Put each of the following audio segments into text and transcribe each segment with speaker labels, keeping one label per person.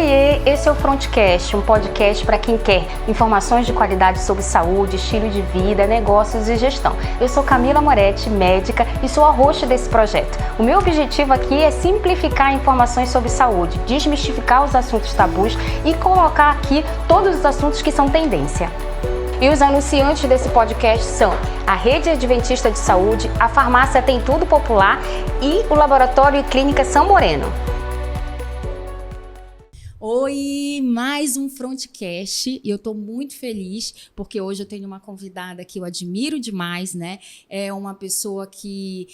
Speaker 1: Oiê, esse é o Frontcast, um podcast para quem quer informações de qualidade sobre saúde, estilo de vida, negócios e gestão. Eu sou Camila Moretti, médica, e sou a host desse projeto. O meu objetivo aqui é simplificar informações sobre saúde, desmistificar os assuntos tabus e colocar aqui todos os assuntos que são tendência. E os anunciantes desse podcast são a Rede Adventista de Saúde, a Farmácia Tem Tudo Popular e o Laboratório e Clínica São Moreno.
Speaker 2: Oi, mais um Frontcast e eu tô muito feliz porque hoje eu tenho uma convidada que eu admiro demais, né? É uma pessoa que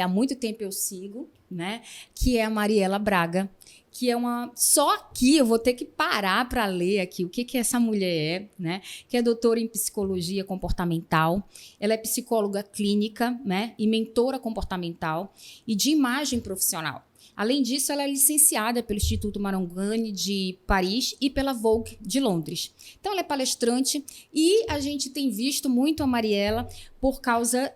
Speaker 2: há muito tempo eu sigo, né? Que é a Mariela Braga. Que é só aqui eu vou ter que parar para ler aqui o que essa mulher é, né? Que é doutora em psicologia comportamental, ela é psicóloga clínica, né? E mentora comportamental e de imagem profissional. Além disso, ela é licenciada pelo Instituto Marangoni de Paris e pela Vogue de Londres. Então, ela é palestrante e a gente tem visto muito a Mariela por causa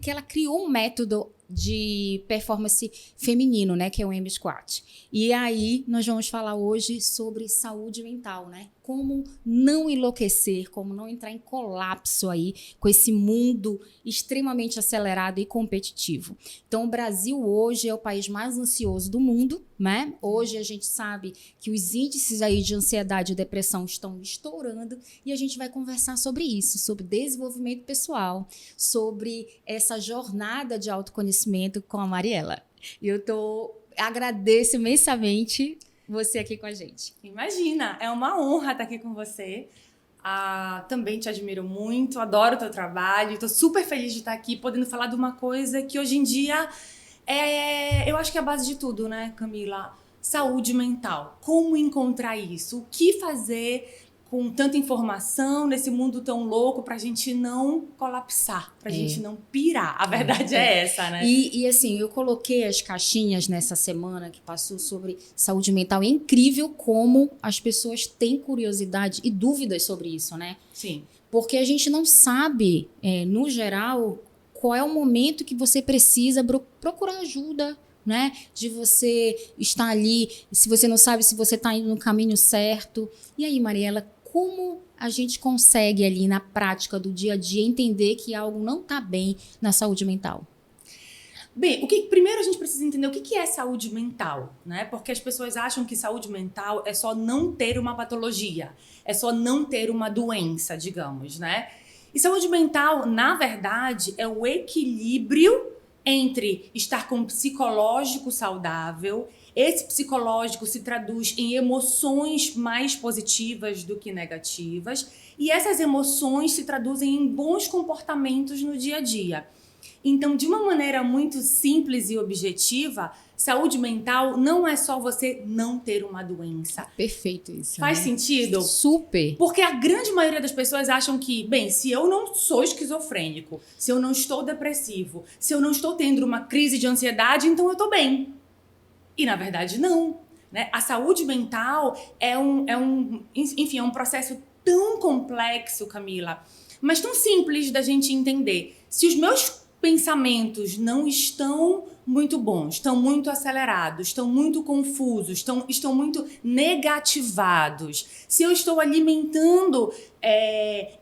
Speaker 2: que ela criou um método de performance feminino, né, que é o M-Squat. E aí nós vamos falar hoje sobre saúde mental, né? Como não enlouquecer, como não entrar em colapso aí com esse mundo extremamente acelerado e competitivo. Então, o Brasil hoje é o país mais ansioso do mundo, né? Hoje a gente sabe que os índices aí de ansiedade e depressão estão estourando e a gente vai conversar sobre isso, sobre desenvolvimento pessoal, sobre essa jornada de autoconhecimento com a Mariela. E agradeço imensamente você aqui com a gente.
Speaker 3: Imagina, é uma honra estar aqui com você. Também te admiro muito, adoro o teu trabalho. Estou super feliz de estar aqui podendo falar de uma coisa que hoje em dia eu acho que é a base de tudo, né, Camila? Saúde mental. Como encontrar isso? O que fazer com tanta informação nesse mundo tão louco pra gente não colapsar, pra gente não pirar. A verdade é essa, né?
Speaker 2: E assim, eu coloquei as caixinhas nessa semana que passou sobre saúde mental. É incrível como as pessoas têm curiosidade e dúvidas sobre isso, né?
Speaker 3: Sim.
Speaker 2: Porque a gente não sabe, no geral, qual é o momento que você precisa procurar ajuda, né? De você estar ali, se você não sabe se você está indo no caminho certo. E aí, Mariela, como a gente consegue ali na prática do dia a dia entender que algo não está bem na saúde mental?
Speaker 3: Bem, primeiro a gente precisa entender o que é saúde mental, né? Porque as pessoas acham que saúde mental é só não ter uma patologia, é só não ter uma doença, digamos, né? E saúde mental, na verdade, é o equilíbrio entre estar com um psicológico saudável. Esse psicológico se traduz em emoções mais positivas do que negativas, e essas emoções se traduzem em bons comportamentos no dia a dia. Então, de uma maneira muito simples e objetiva, saúde mental não é só você não ter uma doença.
Speaker 2: Perfeito isso.
Speaker 3: Faz sentido?
Speaker 2: Super.
Speaker 3: Porque a grande maioria das pessoas acham que, bem, se eu não sou esquizofrênico, se eu não estou depressivo, se eu não estou tendo uma crise de ansiedade, então eu estou bem. E, na verdade, não. Né? A saúde mental é um processo tão complexo, Camila, mas tão simples da gente entender. Se os meus pensamentos não estão muito bons, estão muito acelerados, estão muito confusos, estão muito negativados, se eu estou alimentando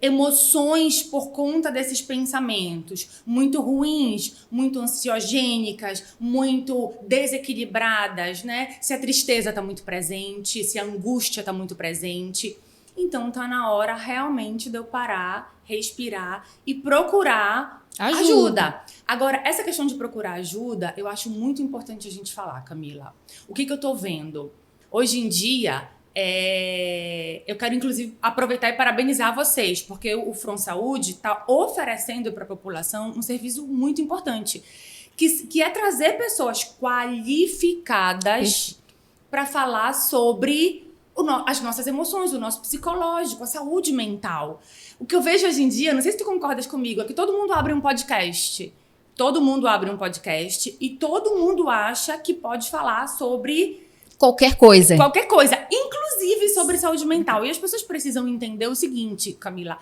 Speaker 3: emoções por conta desses pensamentos muito ruins, muito ansiogênicas, muito desequilibradas, né? Se a tristeza está muito presente, se a angústia está muito presente, então tá na hora realmente de eu parar, respirar e procurar ajuda. Agora, essa questão de procurar ajuda, eu acho muito importante a gente falar, Camila. O que eu tô vendo? Hoje em dia, eu quero inclusive aproveitar e parabenizar vocês, porque o Front Saúde está oferecendo para a população um serviço muito importante, que é trazer pessoas qualificadas para falar sobre as nossas emoções, o nosso psicológico, a saúde mental. O que eu vejo hoje em dia, não sei se tu concordas comigo, é que todo mundo abre um podcast. Todo mundo abre um podcast e todo mundo acha que pode falar sobre
Speaker 2: qualquer coisa.
Speaker 3: Qualquer coisa, inclusive sobre saúde mental. E as pessoas precisam entender o seguinte, Camila,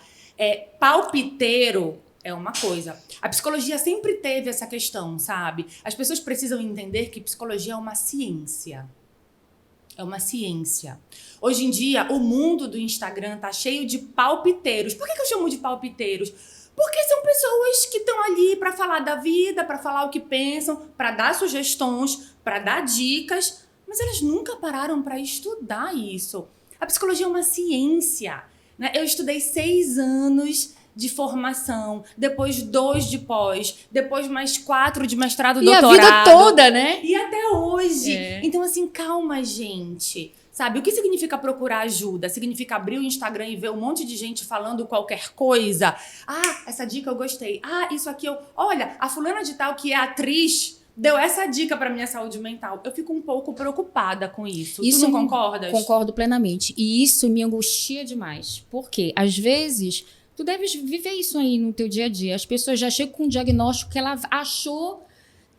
Speaker 3: palpiteiro é uma coisa. A psicologia sempre teve essa questão, sabe? As pessoas precisam entender que psicologia é uma ciência. É uma ciência. Hoje em dia, o mundo do Instagram tá cheio de palpiteiros. Por que eu chamo de palpiteiros? Porque são pessoas que estão ali para falar da vida, para falar o que pensam, para dar sugestões, para dar dicas, mas elas nunca pararam para estudar isso. A psicologia é uma ciência, né? Eu estudei 6 anos de formação, depois 2 de pós, depois mais 4 de mestrado, doutorado.
Speaker 2: E a vida toda, né?
Speaker 3: E até hoje. Então, assim, calma, gente. Sabe, o que significa procurar ajuda? Significa abrir o Instagram e ver um monte de gente falando qualquer coisa? Ah, essa dica eu gostei. Ah, isso aqui eu... Olha, a fulana de tal que é atriz deu essa dica pra minha saúde mental. Eu fico um pouco preocupada com isso. Tu não concordas?
Speaker 2: Concordo plenamente. E isso me angustia demais. Porque, às vezes, tu deves viver isso aí no teu dia a dia. As pessoas já chegam com um diagnóstico que ela achou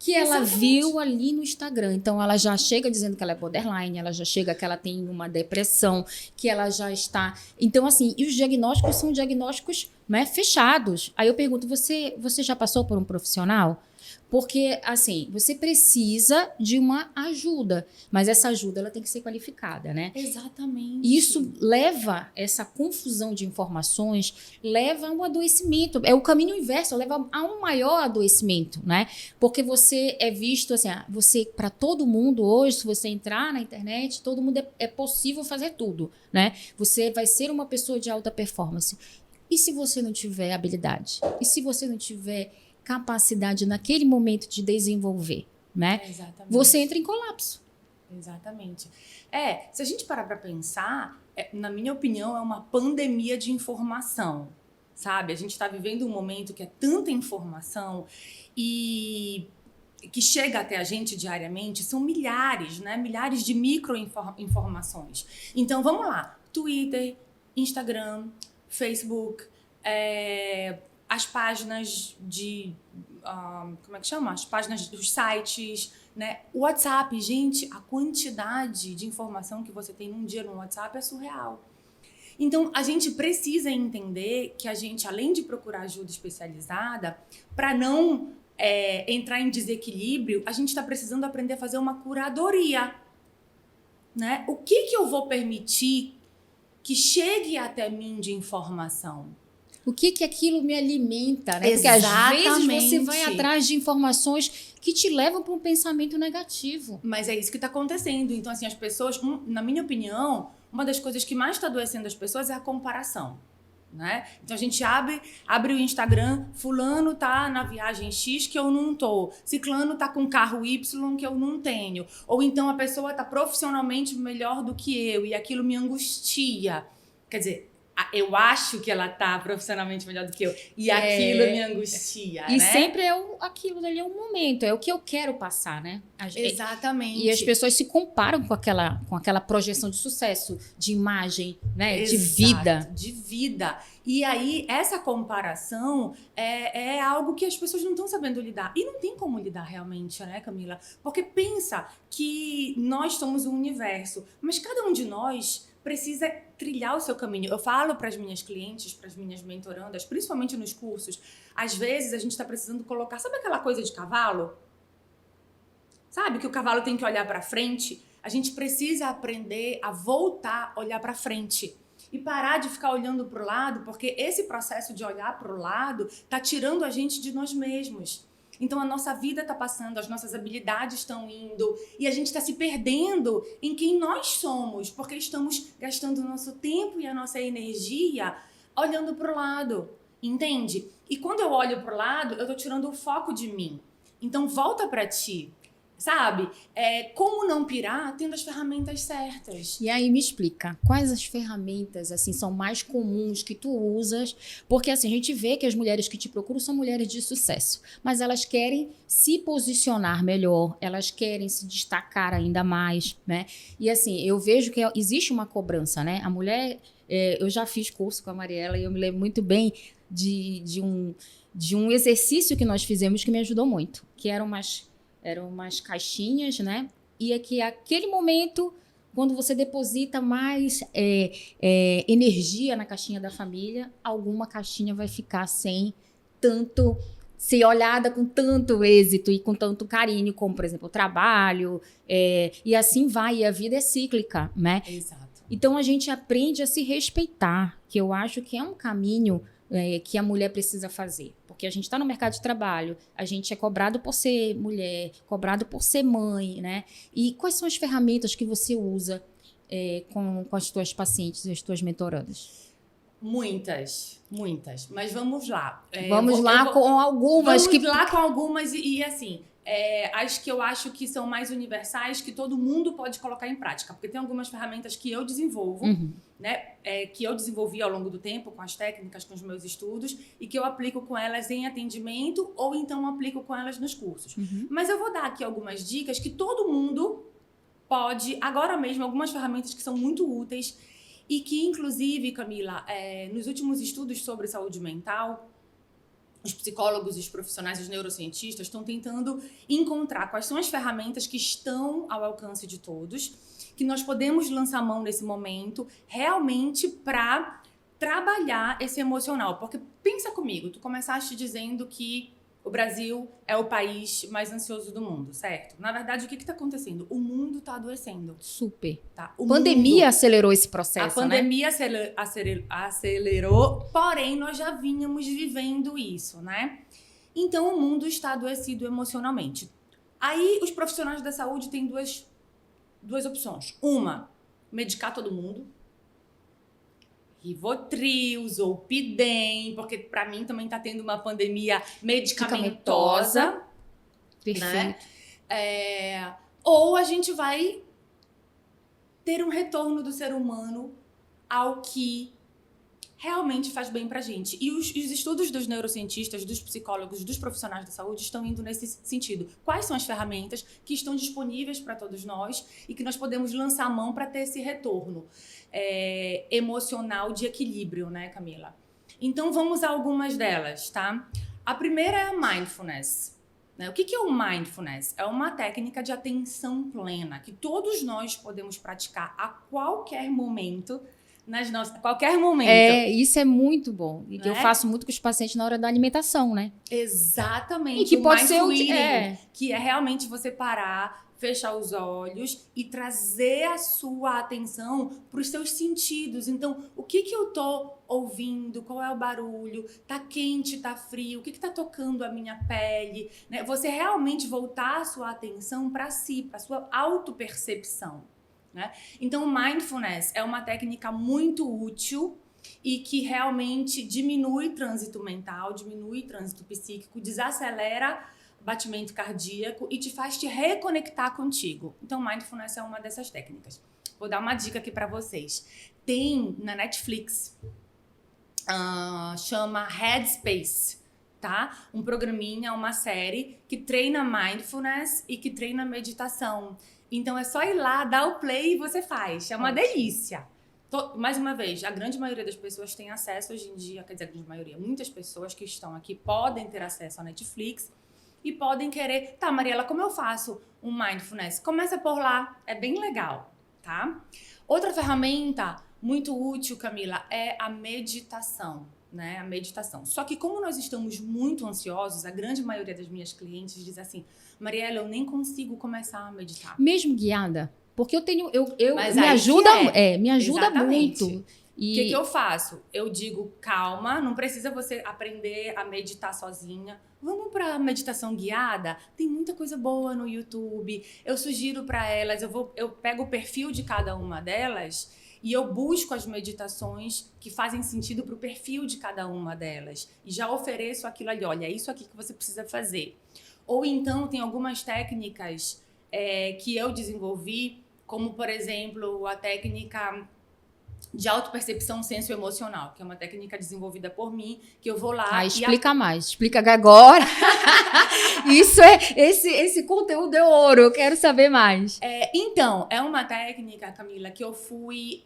Speaker 2: que ela viu ali no Instagram. Então, ela já chega dizendo que ela é borderline, ela já chega que ela tem uma depressão, que ela já está... Então, assim, e os diagnósticos são diagnósticos, né, fechados. Aí eu pergunto, você já passou por um profissional? Porque, assim, você precisa de uma ajuda, mas essa ajuda ela tem que ser qualificada, né?
Speaker 3: Exatamente.
Speaker 2: Isso leva, essa confusão de informações, leva a um adoecimento. É o caminho inverso, leva a um maior adoecimento, né? Porque você é visto, assim, você, para todo mundo hoje, se você entrar na internet, todo mundo é possível fazer tudo, né? Você vai ser uma pessoa de alta performance. E se você não tiver habilidade? E se você não tiver capacidade naquele momento de desenvolver, né?
Speaker 3: Exatamente.
Speaker 2: Você entra em colapso.
Speaker 3: Exatamente. Se a gente parar para pensar, na minha opinião, é uma pandemia de informação, sabe? A gente está vivendo um momento que é tanta informação e que chega até a gente diariamente, são milhares, né? Milhares de micro-informações. Então, vamos lá. Twitter, Instagram, Facebook, as páginas de... como é que chama? As páginas dos sites, né? O WhatsApp, gente, a quantidade de informação que você tem num dia no WhatsApp é surreal. Então, a gente precisa entender que a gente, além de procurar ajuda especializada, para não entrar em desequilíbrio, a gente está precisando aprender a fazer uma curadoria, né? O que eu vou permitir que chegue até mim de informação?
Speaker 2: O que aquilo me alimenta, né? Porque às vezes você vai atrás de informações que te levam para um pensamento negativo.
Speaker 3: Mas é isso que está acontecendo. Então, assim, as pessoas, na minha opinião, uma das coisas que mais está adoecendo as pessoas é a comparação, né? Então, a gente abre o Instagram, fulano tá na viagem X que eu não tô, ciclano tá com carro Y que eu não tenho. Ou então a pessoa tá profissionalmente melhor do que eu e aquilo me angustia. Quer dizer... eu acho que ela tá profissionalmente melhor do que eu. E aquilo me angustia,
Speaker 2: e
Speaker 3: né?
Speaker 2: sempre aquilo dali é um momento, é o que eu quero passar, né?
Speaker 3: Exatamente.
Speaker 2: E as pessoas se comparam com aquela projeção de sucesso, de imagem, né?
Speaker 3: Exato,
Speaker 2: de vida.
Speaker 3: de vida. E aí, essa comparação é algo que as pessoas não estão sabendo lidar. E não tem como lidar realmente, né, Camila? Porque pensa que nós somos um universo, mas cada um de nós precisa trilhar o seu caminho. Eu falo para as minhas clientes, para as minhas mentorandas, principalmente nos cursos, às vezes a gente está precisando colocar, sabe aquela coisa de cavalo? Sabe que o cavalo tem que olhar para frente? A gente precisa aprender a voltar a olhar para frente e parar de ficar olhando para o lado, porque esse processo de olhar para o lado está tirando a gente de nós mesmos. Então, a nossa vida está passando, as nossas habilidades estão indo e a gente está se perdendo em quem nós somos, porque estamos gastando o nosso tempo e a nossa energia olhando para o lado, entende? E quando eu olho para o lado, eu estou tirando o foco de mim. Então, volta para ti, sabe? Como não pirar tendo as ferramentas certas.
Speaker 2: E aí me explica, quais as ferramentas assim são mais comuns que tu usas? Porque assim, a gente vê que as mulheres que te procuram são mulheres de sucesso, mas elas querem se posicionar melhor, elas querem se destacar ainda mais, né? E assim, eu vejo que existe uma cobrança, né? A mulher, eu já fiz curso com a Mariela e eu me lembro muito bem de um exercício que nós fizemos que me ajudou muito, que eram umas caixinhas, né? E é que aquele momento, quando você deposita mais energia na caixinha da família, alguma caixinha vai ficar sem tanto ser olhada com tanto êxito e com tanto carinho, como, por exemplo, o trabalho, e assim vai, e a vida é cíclica, né?
Speaker 3: Exato.
Speaker 2: Então, a gente aprende a se respeitar, que eu acho que é um caminho que a mulher precisa fazer. Porque a gente está no mercado de trabalho, a gente é cobrado por ser mulher, cobrado por ser mãe, né? E quais são as ferramentas que você usa com as tuas pacientes e as tuas mentorandas?
Speaker 3: Muitas. Mas vamos lá.
Speaker 2: Vamos lá com algumas
Speaker 3: Vamos lá com algumas e assim, as que eu acho que são mais universais, que todo mundo pode colocar em prática. Porque tem algumas ferramentas que eu desenvolvo, né? Que eu desenvolvi ao longo do tempo, com as técnicas, com os meus estudos, e que eu aplico com elas em atendimento ou então aplico com elas nos cursos. Mas eu vou dar aqui algumas dicas que todo mundo pode, agora mesmo, algumas ferramentas que são muito úteis e que, inclusive, Camila, nos últimos estudos sobre saúde mental, os psicólogos, os profissionais, os neurocientistas estão tentando encontrar quais são as ferramentas que estão ao alcance de todos, que nós podemos lançar mão nesse momento, realmente para trabalhar esse emocional. Porque pensa comigo, tu começaste dizendo que o Brasil é o país mais ansioso do mundo, certo? Na verdade, o que está acontecendo? O mundo está adoecendo.
Speaker 2: Super.
Speaker 3: Tá?
Speaker 2: A pandemia acelerou esse processo,
Speaker 3: A pandemia acelerou, porém, nós já vínhamos vivendo isso, né? Então, o mundo está adoecido emocionalmente. Aí, os profissionais da saúde têm duas opções. Uma, medicar todo mundo. Rivotril, Zolpidem, porque para mim também está tendo uma pandemia medicamentosa.
Speaker 2: Perfeito.
Speaker 3: Né? Ou a gente vai ter um retorno do ser humano ao que realmente faz bem pra gente. E os estudos dos neurocientistas, dos psicólogos, dos profissionais da saúde estão indo nesse sentido. Quais são as ferramentas que estão disponíveis para todos nós e que nós podemos lançar a mão para ter esse retorno emocional de equilíbrio, né, Camila? Então, vamos a algumas delas, tá? A primeira é a mindfulness. O que é o mindfulness? É uma técnica de atenção plena que todos nós podemos praticar a qualquer momento, qualquer momento.
Speaker 2: Isso é muito bom. E que eu faço muito com os pacientes na hora da alimentação, né?
Speaker 3: Exatamente.
Speaker 2: E que pode ser
Speaker 3: que é realmente você parar, fechar os olhos e trazer a sua atenção para os seus sentidos. Então, o que eu tô ouvindo? Qual é o barulho? Tá quente, tá frio? O que tá tocando a minha pele? Né? Você realmente voltar a sua atenção para si, para sua autopercepção. Né? Então, o mindfulness é uma técnica muito útil e que realmente diminui trânsito mental, diminui trânsito psíquico, desacelera batimento cardíaco e te faz te reconectar contigo. Então, mindfulness é uma dessas técnicas. Vou dar uma dica aqui para vocês. Tem na Netflix, chama Headspace, tá? Um programinha, uma série que treina mindfulness e que treina meditação. Então, é só ir lá, dar o play e você faz. É uma delícia. Mais uma vez, a grande maioria das pessoas tem acesso hoje em dia, quer dizer, a grande maioria, muitas pessoas que estão aqui podem ter acesso à Netflix e podem querer, tá, Mariela, como eu faço um mindfulness? Começa por lá, é bem legal, tá? Outra ferramenta muito útil, Camila, é a meditação, né? A meditação. Só que como nós estamos muito ansiosos, a grande maioria das minhas clientes diz assim, Mariela, eu nem consigo começar a meditar.
Speaker 2: Mesmo guiada? Porque eu tenho,
Speaker 3: Mas
Speaker 2: me
Speaker 3: aí
Speaker 2: ajuda,
Speaker 3: me
Speaker 2: ajuda
Speaker 3: Exatamente.
Speaker 2: muito.
Speaker 3: O que eu faço? Eu digo, calma, não precisa você aprender a meditar sozinha. Vamos para meditação guiada? Tem muita coisa boa no YouTube. Eu sugiro para elas, eu pego o perfil de cada uma delas e eu busco as meditações que fazem sentido para o perfil de cada uma delas. E já ofereço aquilo ali, olha, é isso aqui que você precisa fazer. Ou então tem algumas técnicas que eu desenvolvi, como, por exemplo, a técnica de autopercepção senso-emocional, que é uma técnica desenvolvida por mim, que eu vou lá
Speaker 2: explica mais, explica agora. Isso esse conteúdo é ouro, eu quero saber mais.
Speaker 3: Então, é uma técnica, Camila, que eu fui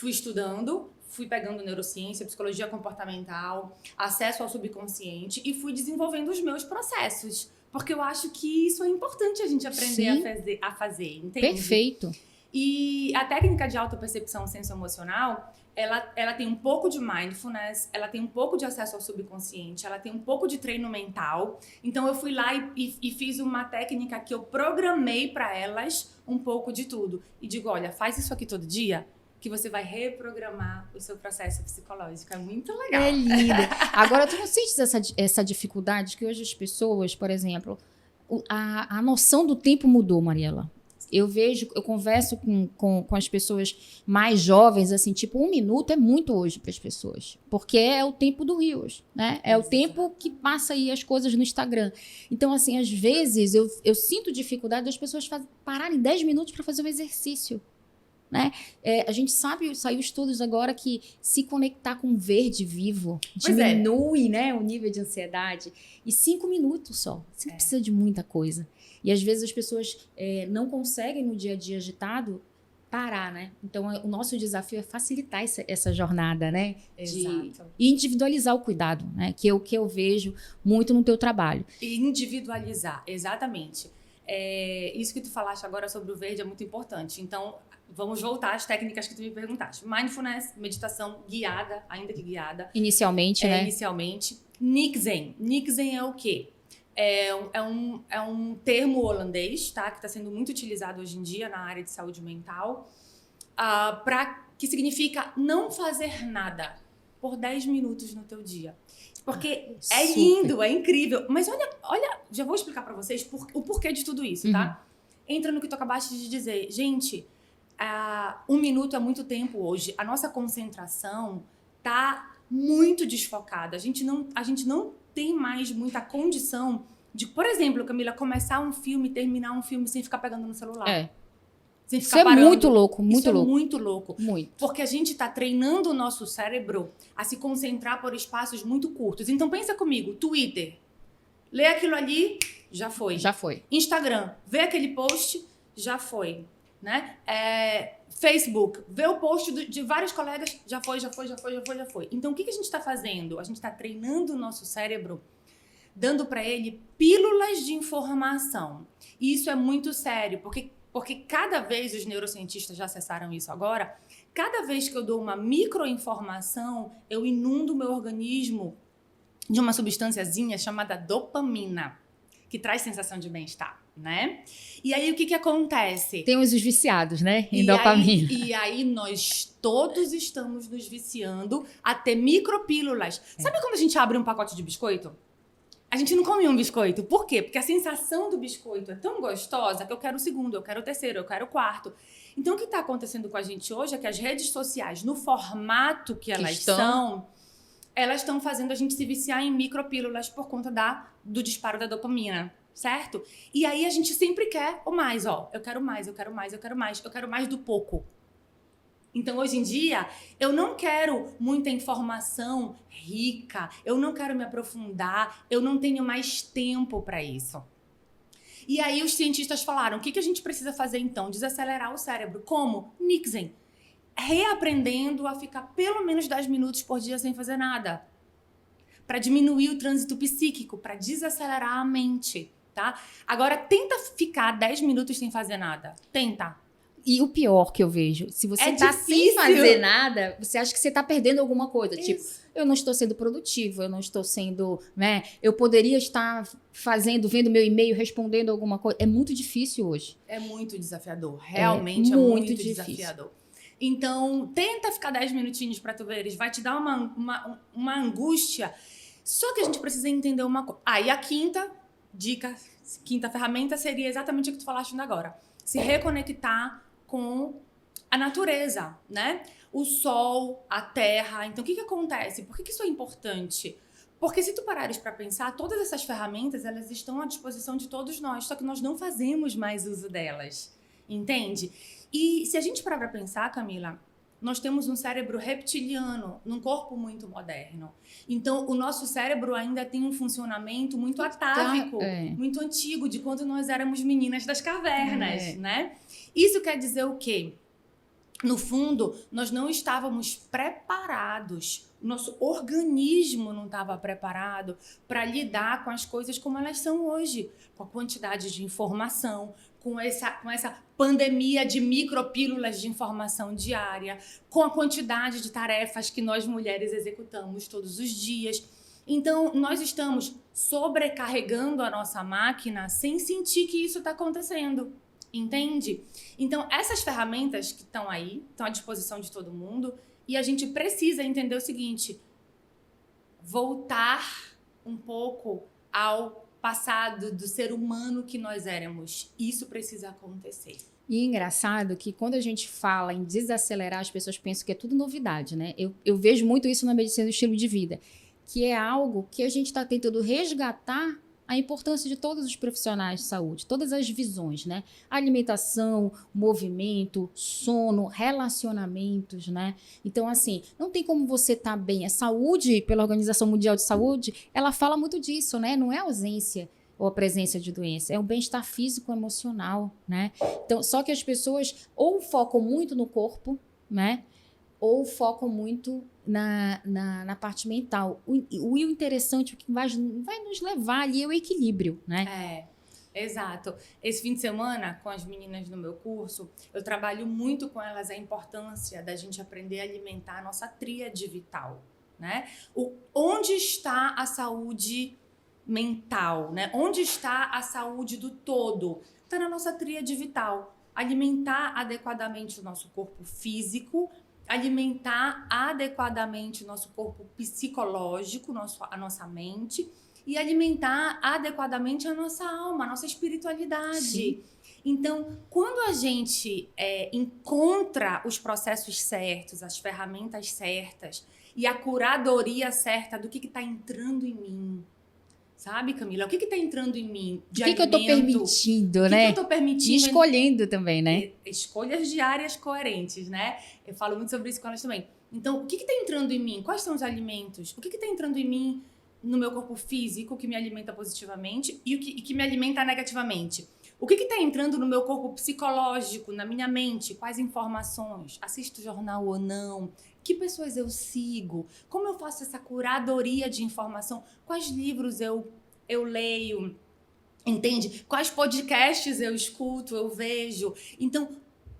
Speaker 3: estudando, fui pegando neurociência, psicologia comportamental, acesso ao subconsciente e fui desenvolvendo os meus processos, porque eu acho que isso é importante a gente aprender a fazer, entende?
Speaker 2: Perfeito.
Speaker 3: E a técnica de autopercepção sensoemocional, ela tem um pouco de mindfulness, ela tem um pouco de acesso ao subconsciente, ela tem um pouco de treino mental. Então eu fui lá e fiz uma técnica que eu programei para elas um pouco de tudo. E digo, olha, faz isso aqui todo dia, que você vai reprogramar o seu processo psicológico. É muito legal.
Speaker 2: É linda. Agora, tu não sentes essa dificuldade que hoje as pessoas, por exemplo, a noção do tempo mudou, Mariela. Eu converso com as pessoas mais jovens, assim, tipo, 1 minuto é muito hoje para as pessoas. Porque é o tempo do Reels, né? É o tempo que passa aí as coisas no Instagram. Então, assim, às vezes eu sinto dificuldade das pessoas pararem 10 minutos para fazer um exercício. Né? A gente sabe, saiu estudos agora que se conectar com o verde vivo diminui, né, o nível de ansiedade. E 5 minutos só. Você não precisa de muita coisa. E às vezes as pessoas não conseguem no dia a dia agitado parar, né? Então o nosso desafio é facilitar essa jornada, né?
Speaker 3: Exato.
Speaker 2: E individualizar o cuidado, né? Que é o que eu vejo muito no teu trabalho.
Speaker 3: E individualizar, exatamente. Isso que tu falaste agora sobre o verde é muito importante. Então, vamos voltar às técnicas que tu me perguntaste. Mindfulness, meditação guiada, ainda que guiada.
Speaker 2: Inicialmente, né?
Speaker 3: Inicialmente. Niksen. Niksen é o quê? É um termo holandês, tá? Que está sendo muito utilizado hoje em dia na área de saúde mental, que significa não fazer nada por 10 minutos no teu dia. Porque é lindo, é incrível. Mas olha, já vou explicar pra vocês o porquê de tudo isso, tá? Entra no que tu acabaste de dizer. Gente, 1 minuto é muito tempo hoje. A nossa concentração tá muito desfocada. A gente não tem mais muita condição de, por exemplo, Camila, começar um filme, terminar um filme sem ficar pegando no celular. Sem ficar
Speaker 2: Isso
Speaker 3: parando.
Speaker 2: É muito louco, muito louco.
Speaker 3: Isso é muito louco.
Speaker 2: Muito.
Speaker 3: Porque a gente tá treinando o nosso cérebro a se concentrar por espaços muito curtos. Então pensa comigo, Twitter. Lê aquilo ali, já foi.
Speaker 2: Já foi.
Speaker 3: Instagram, vê aquele post, já foi. Né? Facebook, vê o post de vários colegas, já foi. Então o que a gente está fazendo? A gente está treinando o nosso cérebro, dando para ele pílulas de informação. E isso é muito sério, porque cada vez, os neurocientistas já acessaram isso agora, cada vez que eu dou uma microinformação, eu inundo o meu organismo de uma substânciazinha chamada dopamina, que traz sensação de bem-estar, né? E aí, o que acontece?
Speaker 2: Temos os viciados, né? Em dopamina.
Speaker 3: E aí, nós todos estamos nos viciando a ter micropílulas. Sabe quando a gente abre um pacote de biscoito? A gente não come um biscoito. Por quê? Porque a sensação do biscoito é tão gostosa que eu quero o segundo, eu quero o terceiro, eu quero o quarto. Então, o que está acontecendo com a gente hoje é que as redes sociais, no formato que elas são, elas estão fazendo a gente se viciar em micropílulas por conta do disparo da dopamina, certo? E aí a gente sempre quer o mais, eu quero mais, eu quero mais, eu quero mais, eu quero mais do pouco. Então, hoje em dia, eu não quero muita informação rica, eu não quero me aprofundar, eu não tenho mais tempo para isso. E aí os cientistas falaram, o que a gente precisa fazer então? Desacelerar o cérebro. Como? Niksen. Reaprendendo a ficar pelo menos 10 minutos por dia sem fazer nada. Para diminuir o trânsito psíquico, para desacelerar a mente, tá? Agora, tenta ficar 10 minutos sem fazer nada. Tenta.
Speaker 2: E o pior que eu vejo, se você tá
Speaker 3: difícil.
Speaker 2: sem fazer nada, você acha que você tá perdendo alguma coisa. Isso. Tipo, eu não estou sendo produtivo, eu não estou sendo, né? Eu poderia estar vendo meu e-mail, respondendo alguma coisa. É muito difícil hoje.
Speaker 3: É muito desafiador. Realmente é muito desafiador. Então, tenta ficar 10 minutinhos pra tu veres. Vai te dar uma angústia. Só que a gente precisa entender uma coisa. E a quinta dica, quinta ferramenta seria exatamente o que tu falaste agora. Se reconectar com a natureza, né? O sol, a terra. Então, o que acontece? Por que isso é importante? Porque se tu parares para pensar, todas essas ferramentas, elas estão à disposição de todos nós, só que nós não fazemos mais uso delas, entende? E se a gente parar para pensar, Camila, nós temos um cérebro reptiliano num corpo muito moderno. Então, o nosso cérebro ainda tem um funcionamento muito atávico, muito antigo, de quando nós éramos meninas das cavernas, né? Isso quer dizer o quê? No fundo, nós não estávamos preparados, o nosso organismo não estava preparado para lidar com as coisas como elas são hoje, com a quantidade de informação, com essa pandemia de micropílulas de informação diária, com a quantidade de tarefas que nós mulheres executamos todos os dias. Então, nós estamos sobrecarregando a nossa máquina sem sentir que isso está acontecendo, entende? Então, essas ferramentas que estão aí, estão à disposição de todo mundo, e a gente precisa entender o seguinte: voltar um pouco ao passado do ser humano que nós éramos. Isso precisa acontecer.
Speaker 2: E é engraçado que quando a gente fala em desacelerar, as pessoas pensam que é tudo novidade, né? Eu vejo muito isso na medicina do estilo de vida, que é algo que a gente está tentando resgatar a importância de todos os profissionais de saúde, todas as visões, né? Alimentação, movimento, sono, relacionamentos, né? Então, assim, não tem como você estar bem. A saúde, pela Organização Mundial de Saúde, ela fala muito disso, né? Não é ausência ou a presença de doença, é o bem-estar físico e emocional, né? Então, só que as pessoas ou focam muito no corpo, né? Ou focam muito na parte mental. O interessante, o que vai nos levar ali é o equilíbrio, né?
Speaker 3: Exato. Esse fim de semana, com as meninas no meu curso, eu trabalho muito com elas a importância da gente aprender a alimentar a nossa tríade vital, né? Onde está a saúde mental, né? Onde está a saúde do todo? Está na nossa tríade vital. Alimentar adequadamente o nosso corpo físico, alimentar adequadamente o nosso corpo psicológico, a nossa mente, e alimentar adequadamente a nossa alma, a nossa espiritualidade. Sim. Então, quando a gente encontra os processos certos, as ferramentas certas e a curadoria certa do que está entrando em mim, sabe, Camila? O que está entrando em mim de alimento?
Speaker 2: O que eu estou permitindo, né?
Speaker 3: O que eu estou permitindo?
Speaker 2: E escolhendo também, né?
Speaker 3: Escolhas diárias coerentes, né? Eu falo muito sobre isso com elas também. Então, o que está entrando em mim? Quais são os alimentos? O que está entrando em mim no meu corpo físico que me alimenta positivamente e que me alimenta negativamente? O que está entrando no meu corpo psicológico, na minha mente? Quais informações? Assisto jornal ou não? Que pessoas eu sigo? Como eu faço essa curadoria de informação? Quais livros eu leio? Entende? Quais podcasts eu escuto, eu vejo? Então,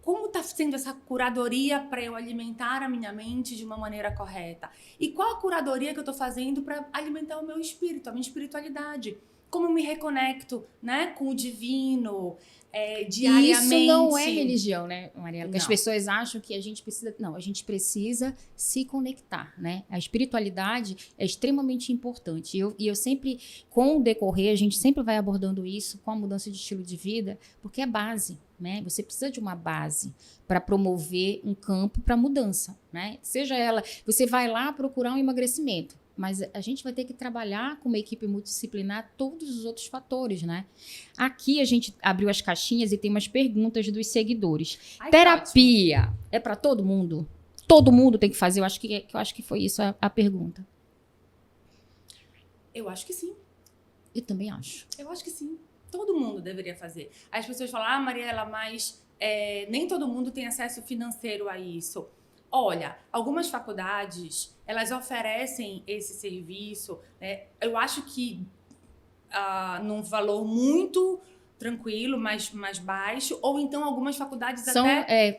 Speaker 3: como está sendo essa curadoria para eu alimentar a minha mente de uma maneira correta? E qual a curadoria que eu estou fazendo para alimentar o meu espírito, a minha espiritualidade? Como eu me reconecto, né, com o divino, diariamente?
Speaker 2: Isso não é religião, né, Mariela? Porque as pessoas acham que a gente precisa... Não, a gente precisa se conectar, né? A espiritualidade é extremamente importante. E eu sempre, com o decorrer, a gente sempre vai abordando isso com a mudança de estilo de vida, porque é base, né? Você precisa de uma base para promover um campo para mudança, né? Seja ela... Você vai lá procurar um emagrecimento, mas a gente vai ter que trabalhar com uma equipe multidisciplinar todos os outros fatores, né? Aqui a gente abriu as caixinhas e tem umas perguntas dos seguidores.
Speaker 3: Ai,
Speaker 2: terapia é para todo mundo? Todo mundo tem que fazer? Eu acho que foi isso a pergunta.
Speaker 3: Eu acho que sim.
Speaker 2: Eu também acho.
Speaker 3: Eu acho que sim. Todo mundo deveria fazer. Aí as pessoas falam, Mariela, mas nem todo mundo tem acesso financeiro a isso. Olha, algumas faculdades, elas oferecem esse serviço, né? Eu acho que num valor muito tranquilo, mais baixo, ou então algumas faculdades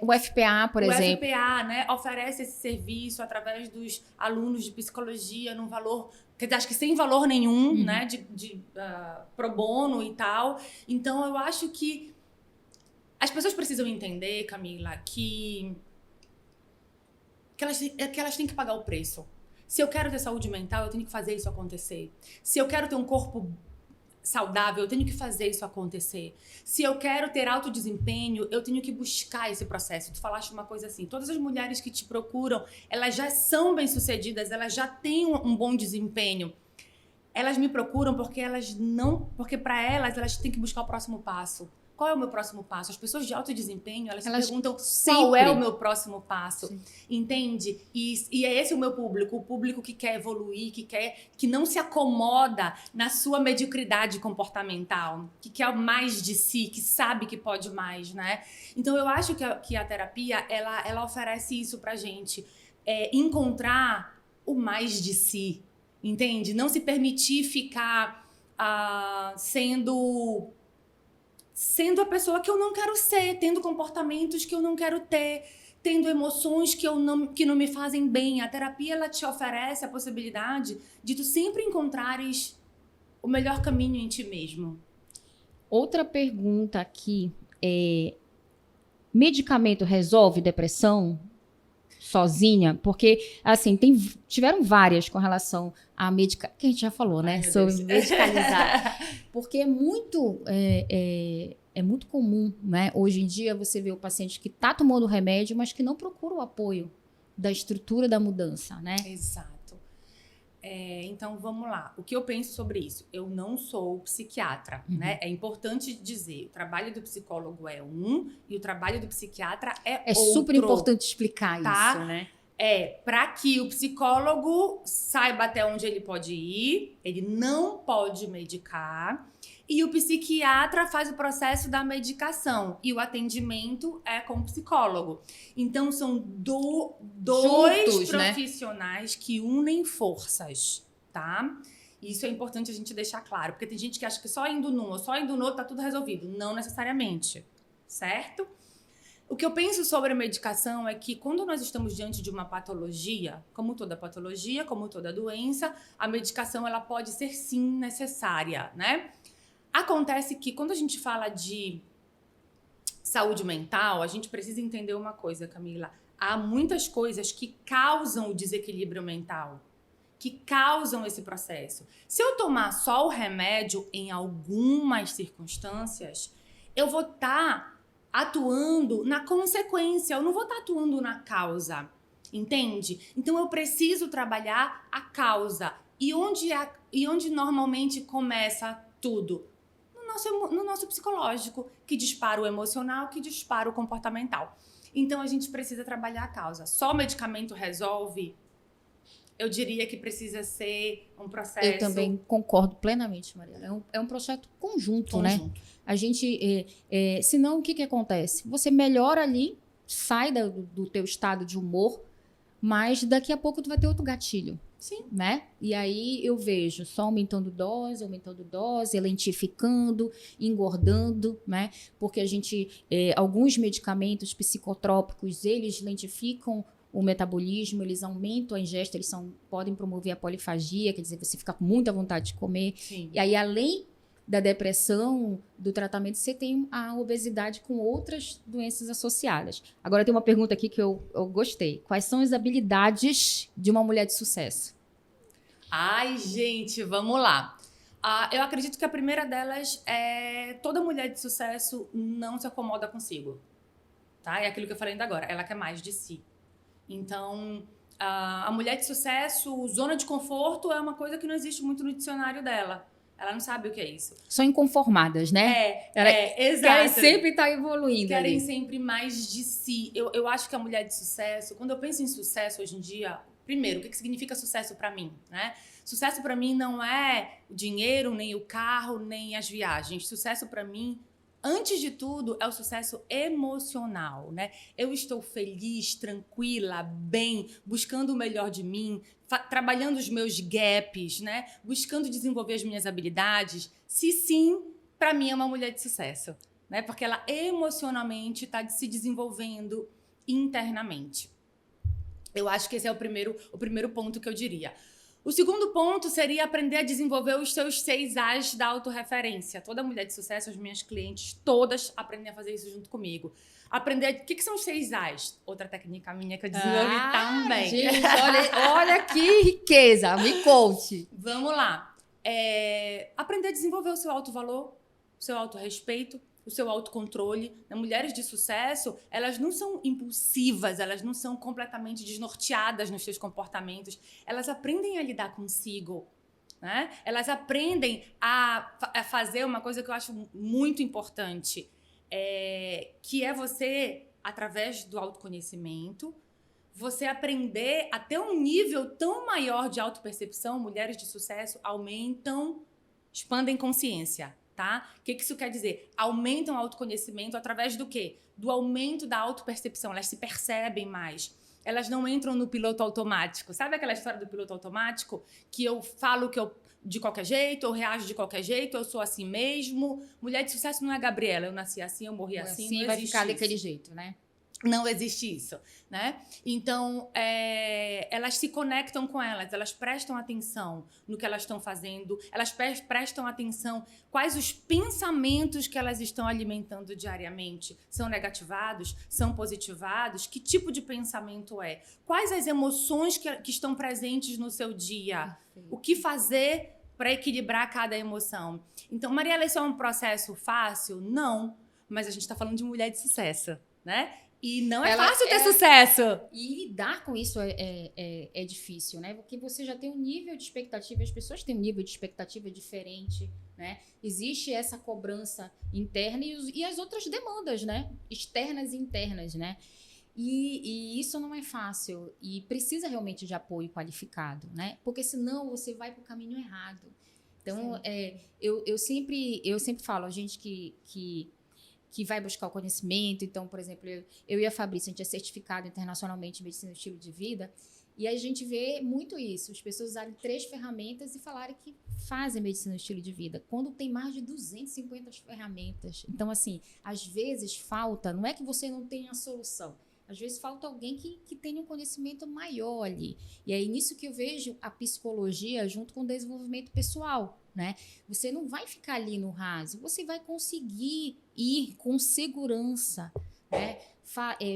Speaker 2: o FPA, por exemplo.
Speaker 3: O FPA, né, oferece esse serviço através dos alunos de psicologia num valor, quer dizer, acho que sem valor nenhum, né, de pro bono e tal. Então, eu acho que as pessoas precisam entender, Camila, que elas têm que pagar o preço. Se eu quero ter saúde mental, eu tenho que fazer isso acontecer. Se eu quero ter um corpo saudável, eu tenho que fazer isso acontecer. Se eu quero ter alto desempenho, eu tenho que buscar esse processo. Tu falaste uma coisa assim, todas as mulheres que te procuram, elas já são bem-sucedidas, elas já têm um bom desempenho. Elas me procuram porque para elas têm que buscar o próximo passo. Qual é o meu próximo passo? As pessoas de alto desempenho, elas se perguntam qual é o meu próximo passo. Sim. Entende? E é esse o meu público. O público que quer evoluir, que não se acomoda na sua mediocridade comportamental, que quer mais de si, que sabe que pode mais, né? Então, eu acho que a terapia, ela oferece isso pra gente. Encontrar o mais de si, entende? Não se permitir ficar sendo sendo a pessoa que eu não quero ser, tendo comportamentos que eu não quero ter, tendo emoções que não me fazem bem. A terapia, ela te oferece a possibilidade de tu sempre encontrares o melhor caminho em ti mesmo.
Speaker 2: Outra pergunta aqui é: medicamento resolve depressão sozinha? Porque, assim, tiveram várias com relação à medicação, que a gente já falou, né? Sobre medicalizar. Porque é muito comum, né? Hoje em dia, você vê o paciente que está tomando remédio, mas que não procura o apoio da estrutura da mudança, né?
Speaker 3: Exato. Então, vamos lá. O que eu penso sobre isso? Eu não sou psiquiatra, né? É importante dizer, o trabalho do psicólogo é um e o trabalho do psiquiatra é outro.
Speaker 2: É super importante explicar isso, né?
Speaker 3: Para que o psicólogo saiba até onde ele pode ir, ele não pode medicar, e o psiquiatra faz o processo da medicação, e o atendimento é com o psicólogo. Então, são dois
Speaker 2: Juntos,
Speaker 3: profissionais, né, que unem forças, tá? Isso é importante a gente deixar claro, porque tem gente que acha que só indo num ou só indo no outro tá tudo resolvido. Não necessariamente, certo? O que eu penso sobre a medicação é que quando nós estamos diante de uma patologia, como toda patologia, como toda doença, a medicação ela pode ser sim necessária, né? Acontece que quando a gente fala de saúde mental, a gente precisa entender uma coisa, Camila. Há muitas coisas que causam o desequilíbrio mental, que causam esse processo. Se eu tomar só o remédio em algumas circunstâncias, eu vou estar atuando na consequência, eu não vou estar atuando na causa, entende? Então eu preciso trabalhar a causa. E onde normalmente começa tudo? No nosso psicológico, que dispara o emocional, que dispara o comportamental. Então a gente precisa trabalhar a causa. Só o medicamento resolve? Eu diria que precisa ser um processo...
Speaker 2: Eu também concordo plenamente, Mariana. É um processo conjunto, né? A gente... senão, o que acontece? Você melhora ali, sai do teu estado de humor, mas daqui a pouco tu vai ter outro gatilho.
Speaker 3: Sim.
Speaker 2: Né? E aí eu vejo só aumentando dose, lentificando, engordando, né? Porque a gente... alguns medicamentos psicotrópicos, eles lentificam o metabolismo, eles aumentam a ingesta, eles podem promover a polifagia, quer dizer, você fica com muita vontade de comer.
Speaker 3: Sim.
Speaker 2: E aí, além da depressão, do tratamento, você tem a obesidade com outras doenças associadas. Agora, tem uma pergunta aqui que eu gostei. Quais são as habilidades de uma mulher de sucesso?
Speaker 3: Ai, gente, vamos lá. Eu acredito que a primeira delas é toda mulher de sucesso não se acomoda consigo. Tá? É aquilo que eu falei ainda agora. Ela quer mais de si. Então, a mulher de sucesso, zona de conforto, é uma coisa que não existe muito no dicionário dela. Ela não sabe o que é isso.
Speaker 2: São inconformadas, né?
Speaker 3: Exato.
Speaker 2: Querem sempre estar evoluindo.
Speaker 3: Querem
Speaker 2: ali.
Speaker 3: sempre mais de si. Eu acho que a mulher de sucesso, quando eu penso em sucesso hoje em dia, primeiro, o que significa sucesso pra mim, né? Sucesso pra mim não é o dinheiro, nem o carro, nem as viagens. Sucesso pra mim, antes de tudo, é o sucesso emocional, né? Eu estou feliz, tranquila, bem, buscando o melhor de mim, trabalhando os meus gaps, né? Buscando desenvolver as minhas habilidades. Se sim, para mim é uma mulher de sucesso, né? Porque ela emocionalmente está se desenvolvendo internamente. Eu acho que esse é o primeiro ponto que eu diria. O segundo ponto seria aprender a desenvolver os seus 6 As da autorreferência. Toda mulher de sucesso, as minhas clientes, todas aprendem a fazer isso junto comigo. Aprender... O que são os 6 As? Outra técnica minha que eu desenvolvi também.
Speaker 2: Gente, olha que riqueza. Me conte.
Speaker 3: Vamos lá. Aprender a desenvolver o seu autovalor, o seu autorrespeito, o seu autocontrole. Mulheres de sucesso, elas não são impulsivas, elas não são completamente desnorteadas nos seus comportamentos. Elas aprendem a lidar consigo, né? Elas aprendem a fazer uma coisa que eu acho muito importante, que é você, através do autoconhecimento, você aprender a ter um nível tão maior de autopercepção. Mulheres de sucesso expandem consciência. Tá? O que isso quer dizer? Aumentam o autoconhecimento através do quê? Do aumento da autopercepção. Elas se percebem mais. Elas não entram no piloto automático. Sabe aquela história do piloto automático? Que eu falo que eu de qualquer jeito, eu reajo de qualquer jeito, eu sou assim mesmo. Mulher de sucesso não é a Gabriela, eu nasci assim, eu morri assim, não
Speaker 2: vai
Speaker 3: existe
Speaker 2: ficar
Speaker 3: isso.
Speaker 2: daquele jeito, né?
Speaker 3: Não existe isso, né? Então, elas se conectam com elas prestam atenção no que elas estão fazendo, elas prestam atenção quais os pensamentos que elas estão alimentando diariamente. São negativados? São positivados? Que tipo de pensamento é? Quais as emoções que estão presentes no seu dia?
Speaker 2: Perfeito.
Speaker 3: O que fazer para equilibrar cada emoção? Então, Mariela, isso é um processo fácil? Não, mas a gente está falando de mulher de sucesso, né? E não é fácil ter sucesso.
Speaker 2: E lidar com isso é difícil, né? Porque você já tem um nível de expectativa, as pessoas têm um nível de expectativa diferente, né? Existe essa cobrança interna e as outras demandas, né? Externas e internas, né? E isso não é fácil. E precisa realmente de apoio qualificado, né? Porque senão você vai para o caminho errado. Então, eu sempre falo, a gente que vai buscar o conhecimento. Então, por exemplo, eu e a Fabrícia, a gente é certificado internacionalmente em medicina e estilo de vida, e a gente vê muito isso, as pessoas usarem 3 ferramentas e falarem que fazem medicina e estilo de vida, quando tem mais de 250 ferramentas. Então, assim, às vezes falta, não é que você não tenha a solução, às vezes falta alguém que tenha um conhecimento maior ali. E é nisso que eu vejo a psicologia junto com o desenvolvimento pessoal, né? Você não vai ficar ali no raso, você vai conseguir ir com segurança, né?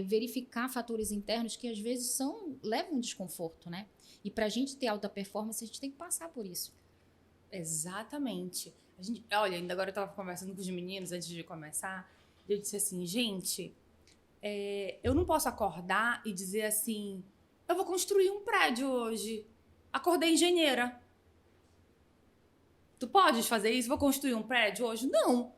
Speaker 2: Verificar fatores internos que às vezes levam um desconforto, né? E para a gente ter alta performance, a gente tem que passar por isso.
Speaker 3: Exatamente. Olha, ainda agora eu estava conversando com os meninos antes de começar, eu disse assim, gente, eu não posso acordar e dizer assim, eu vou construir um prédio hoje. Acordei engenheira. Tu podes fazer isso? Vou construir um prédio hoje? Não.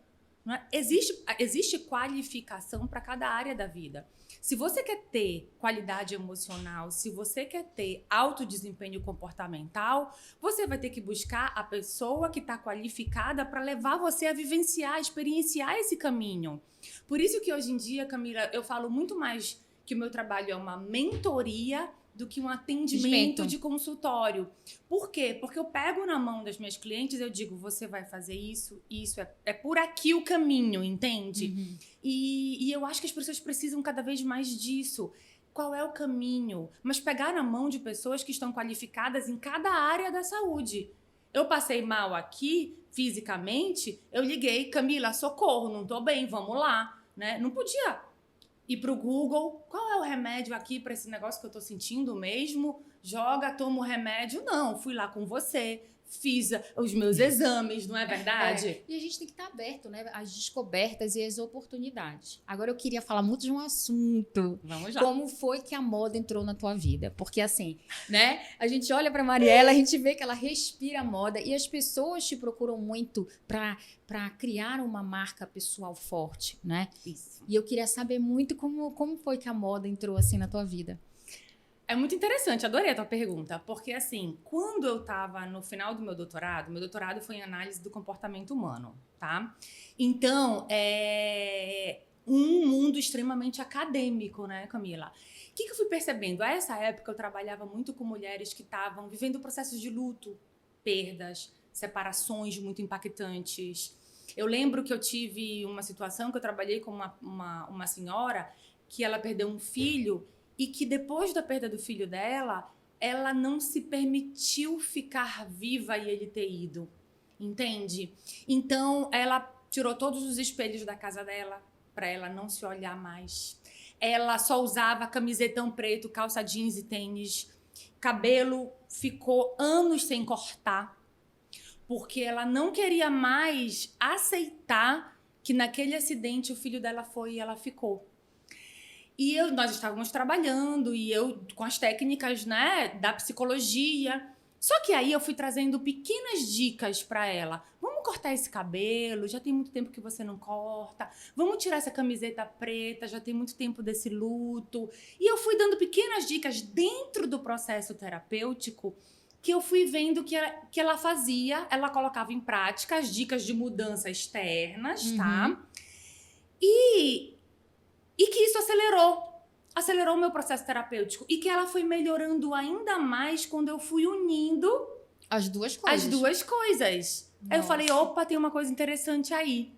Speaker 3: Não é? Existe qualificação para cada área da vida. Se você quer ter qualidade emocional, se você quer ter alto desempenho comportamental, você vai ter que buscar a pessoa que está qualificada para levar você a vivenciar, a experienciar esse caminho. Por isso que hoje em dia, Camila, eu falo muito mais que o meu trabalho é uma mentoria do que um atendimento de consultório. Por quê? Porque eu pego na mão das minhas clientes e eu digo, você vai fazer isso, é por aqui o caminho, entende?
Speaker 2: Uhum.
Speaker 3: E eu acho que as pessoas precisam cada vez mais disso. Qual é o caminho? Mas pegar na mão de pessoas que estão qualificadas em cada área da saúde. Eu passei mal aqui, fisicamente, eu liguei, Camila, socorro, não tô bem, vamos lá, né? Não podia ir pro Google, qual é o remédio aqui para esse negócio que eu tô sentindo mesmo? Joga, toma o remédio. Não, fui lá com você, fiz os meus exames, não é verdade?
Speaker 2: E a gente tem que estar aberto, né, às descobertas e às oportunidades. Agora eu queria falar muito de um assunto.
Speaker 3: Vamos lá.
Speaker 2: Como foi que a moda entrou na tua vida? Porque assim, né, a gente olha para Mariela, a gente vê que ela respira a moda e as pessoas te procuram muito para criar uma marca pessoal forte, né?
Speaker 3: Isso.
Speaker 2: E eu queria saber muito como foi que a moda entrou assim na tua vida.
Speaker 3: É muito interessante, adorei a tua pergunta, porque assim, quando eu estava no final do meu doutorado foi em análise do comportamento humano, tá? Então, é um mundo extremamente acadêmico, né, Camila? O que eu fui percebendo? A essa época eu trabalhava muito com mulheres que estavam vivendo processos de luto, perdas, separações muito impactantes. Eu lembro que eu tive uma situação que eu trabalhei com uma senhora que ela perdeu um filho e que depois da perda do filho dela, ela não se permitiu ficar viva e ele ter ido, entende? Então, ela tirou todos os espelhos da casa dela para ela não se olhar mais. Ela só usava camisetão preto, calça jeans e tênis. Cabelo ficou anos sem cortar, porque ela não queria mais aceitar que naquele acidente o filho dela foi e ela ficou. E nós estávamos trabalhando, e eu com as técnicas, né, da psicologia. Só que aí eu fui trazendo pequenas dicas para ela. Vamos cortar esse cabelo, já tem muito tempo que você não corta. Vamos tirar essa camiseta preta, já tem muito tempo desse luto. E eu fui dando pequenas dicas dentro do processo terapêutico que eu fui vendo que ela fazia. Ela colocava em prática as dicas de mudança externas, tá? E que isso acelerou o meu processo terapêutico e que ela foi melhorando ainda mais quando eu fui unindo
Speaker 2: As duas coisas.
Speaker 3: As duas coisas. Aí eu falei, opa, tem uma coisa interessante aí.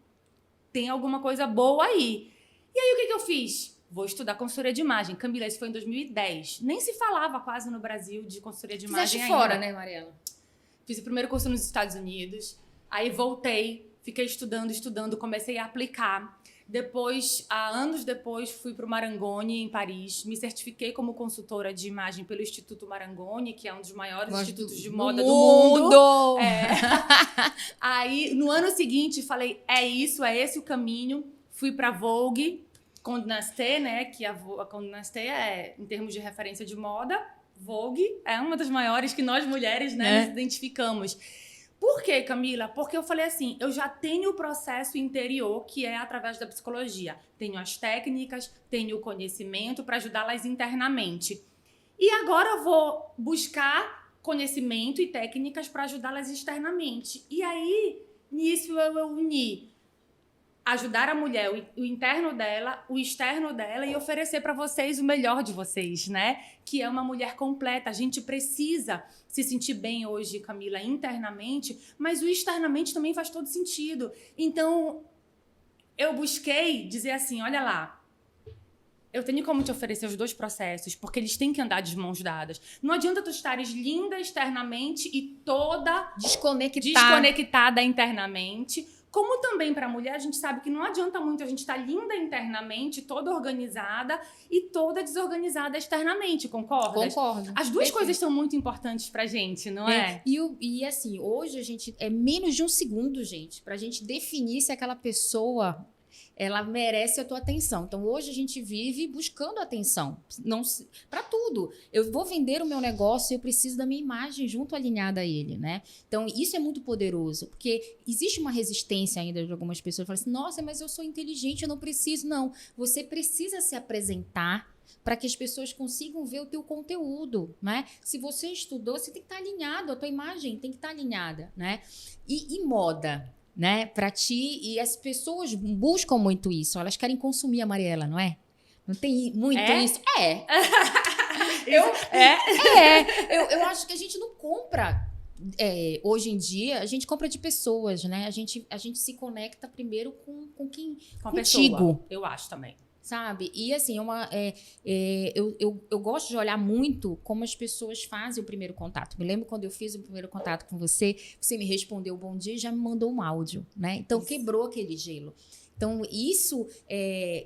Speaker 3: Tem alguma coisa boa aí. E aí, o que eu fiz? Vou estudar consultoria de imagem. Camila, isso foi em 2010. Nem se falava quase no Brasil de consultoria de imagem ainda.
Speaker 2: Fora, né, Mariela?
Speaker 3: Fiz o primeiro curso nos Estados Unidos. Aí voltei, fiquei estudando, comecei a aplicar. Depois, anos depois, fui para o Marangoni, em Paris. Me certifiquei como consultora de imagem pelo Instituto Marangoni, que é um dos maiores institutos de moda do mundo. Aí, no ano seguinte, falei, é isso, é esse o caminho. Fui para a Vogue, Condé Nast, né? Que a Condé Nast é, em termos de referência de moda, Vogue é uma das maiores que nós mulheres, né, nos identificamos. Por quê, Camila? Porque eu falei assim, eu já tenho o processo interior, que é através da psicologia. Tenho as técnicas, tenho o conhecimento para ajudá-las internamente. E agora eu vou buscar conhecimento e técnicas para ajudá-las externamente. E aí, nisso eu uni ajudar a mulher, o interno dela, o externo dela e oferecer para vocês o melhor de vocês, né? Que é uma mulher completa. A gente precisa se sentir bem hoje, Camila, internamente, mas o externamente também faz todo sentido. Então, eu busquei dizer assim, olha lá, eu tenho como te oferecer os dois processos, porque eles têm que andar de mãos dadas. Não adianta tu estares linda externamente e toda desconectada internamente. Como também para a mulher, a gente sabe que não adianta muito a gente estar linda internamente, toda organizada e toda desorganizada externamente, concorda?
Speaker 2: Concordo.
Speaker 3: As duas coisas são muito importantes pra gente, não é?
Speaker 2: E assim, hoje a gente é menos de um segundo, gente, pra gente definir se aquela pessoa ela merece a tua atenção. Então, hoje a gente vive buscando atenção. Para tudo. Eu vou vender o meu negócio e eu preciso da minha imagem junto alinhada a ele, né? Então, isso é muito poderoso, porque existe uma resistência ainda de algumas pessoas. Falam assim, nossa, mas eu sou inteligente, eu não preciso. Não, você precisa se apresentar para que as pessoas consigam ver o teu conteúdo, né? Se você estudou, você tem que estar alinhado, a tua imagem tem que estar alinhada, né? E moda, né, para ti, e as pessoas buscam muito isso, elas querem consumir a Mariela, não é? Não tem muito isso? Eu acho que a gente não compra, hoje em dia, a gente compra de pessoas, né? A gente se conecta primeiro com quem,
Speaker 3: Com a
Speaker 2: contigo.
Speaker 3: pessoa, eu acho também.
Speaker 2: Sabe? E assim, eu gosto de olhar muito como as pessoas fazem o primeiro contato. Me lembro quando eu fiz o primeiro contato com você, você me respondeu bom dia e já me mandou um áudio, né? Então, quebrou aquele gelo. Então, isso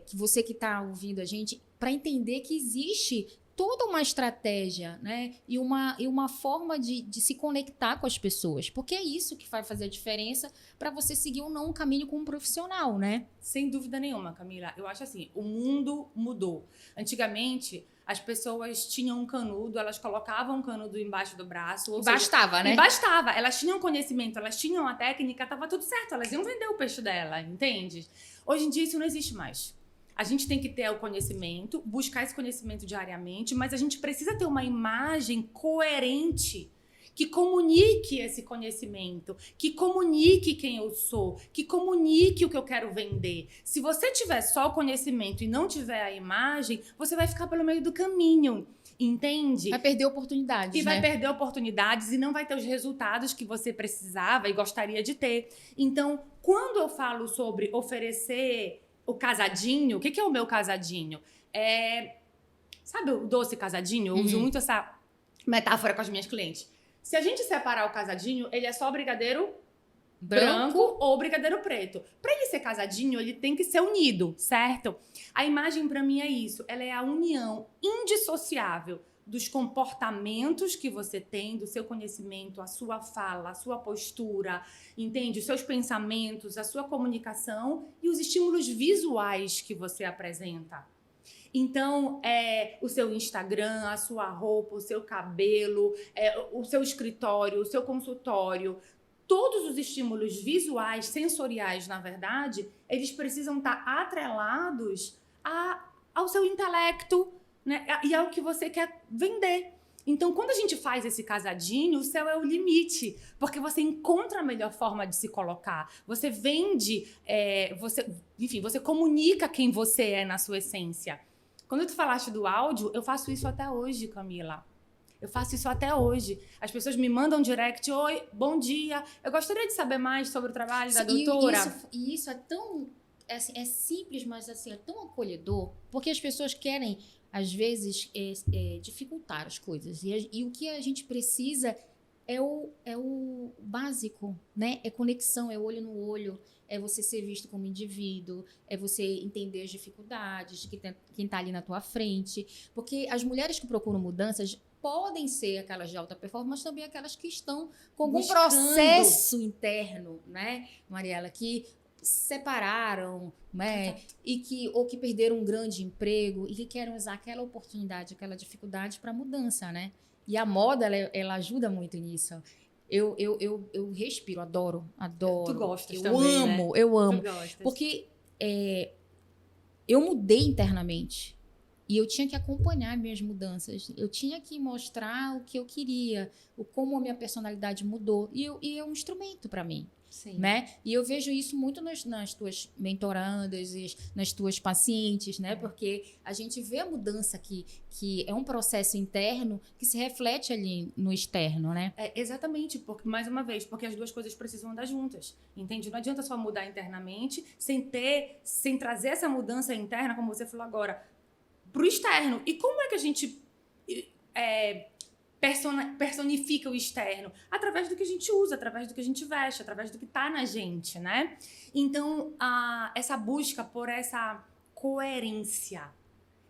Speaker 2: que você que está ouvindo a gente, para entender que existe toda uma estratégia, né? E uma forma de se conectar com as pessoas. Porque é isso que vai fazer a diferença para você seguir ou não um caminho com um profissional, né?
Speaker 3: Sem dúvida nenhuma, Camila. Eu acho assim, o mundo mudou. Antigamente, as pessoas tinham um canudo, elas colocavam um canudo embaixo do braço. Ou
Speaker 2: bastava, né?
Speaker 3: E bastava. Elas tinham conhecimento, elas tinham a técnica, estava tudo certo. Elas iam vender o peixe dela, entende? Hoje em dia, isso não existe mais. A gente tem que ter o conhecimento, buscar esse conhecimento diariamente, mas a gente precisa ter uma imagem coerente que comunique esse conhecimento, que comunique quem eu sou, que comunique o que eu quero vender. Se você tiver só o conhecimento e não tiver a imagem, você vai ficar pelo meio do caminho, entende?
Speaker 2: Vai perder oportunidades,
Speaker 3: E vai perder oportunidades e não vai ter os resultados que você precisava e gostaria de ter. Então, quando eu falo sobre oferecer o casadinho, o que é o meu casadinho? Sabe o doce casadinho? Eu uso muito essa metáfora com as minhas clientes. Se a gente separar o casadinho, ele é só brigadeiro branco ou brigadeiro preto. Para ele ser casadinho, ele tem que ser unido, certo? A imagem para mim é isso. Ela é a união indissociável dos comportamentos que você tem, do seu conhecimento, a sua fala, a sua postura, entende? Os seus pensamentos, a sua comunicação e os estímulos visuais que você apresenta. Então, o seu Instagram, a sua roupa, o seu cabelo, o seu escritório, o seu consultório, todos os estímulos visuais, sensoriais, na verdade, eles precisam estar atrelados ao seu intelecto, né? E ao que você quer vender. Então, quando a gente faz esse casadinho, o céu é o limite, porque você encontra a melhor forma de se colocar. Você vende, você comunica quem você é na sua essência. Quando tu falaste do áudio, eu faço isso até hoje, Camila. Eu faço isso até hoje. As pessoas me mandam direct, oi, bom dia, eu gostaria de saber mais sobre o trabalho da doutora.
Speaker 2: E isso é tão... É simples, mas assim, é tão acolhedor, porque as pessoas querem, às vezes, dificultar as coisas. E o que a gente precisa é o básico, né? É conexão, é olho no olho, é você ser visto como indivíduo, é você entender as dificuldades de quem está ali na tua frente. Porque as mulheres que procuram mudanças podem ser aquelas de alta performance, mas também aquelas que estão com algum processo interno, né, Mariela, que separaram, né, ou que perderam um grande emprego e que querem usar aquela oportunidade, aquela dificuldade para mudança, né? E a moda, ela ajuda muito nisso. Eu respiro, adoro.
Speaker 3: Tu gostas
Speaker 2: eu
Speaker 3: também,
Speaker 2: amo,
Speaker 3: né?
Speaker 2: Eu amo.
Speaker 3: Tu gostas.
Speaker 2: Porque eu mudei internamente. E eu tinha que acompanhar minhas mudanças. Eu tinha que mostrar o que eu queria, como a minha personalidade mudou. E é um instrumento para mim.
Speaker 3: Sim.
Speaker 2: Né? E eu vejo isso muito nas tuas mentorandas e nas tuas pacientes, né? Porque a gente vê a mudança que é um processo interno que se reflete ali no externo, né?
Speaker 3: Exatamente, porque, mais uma vez, porque as duas coisas precisam andar juntas, entende? Não adianta só mudar internamente sem trazer essa mudança interna, como você falou agora, pro externo. E como é que a gente personifica o externo? Através do que a gente usa, através do que a gente veste, através do que tá na gente, né? Então, essa busca por essa coerência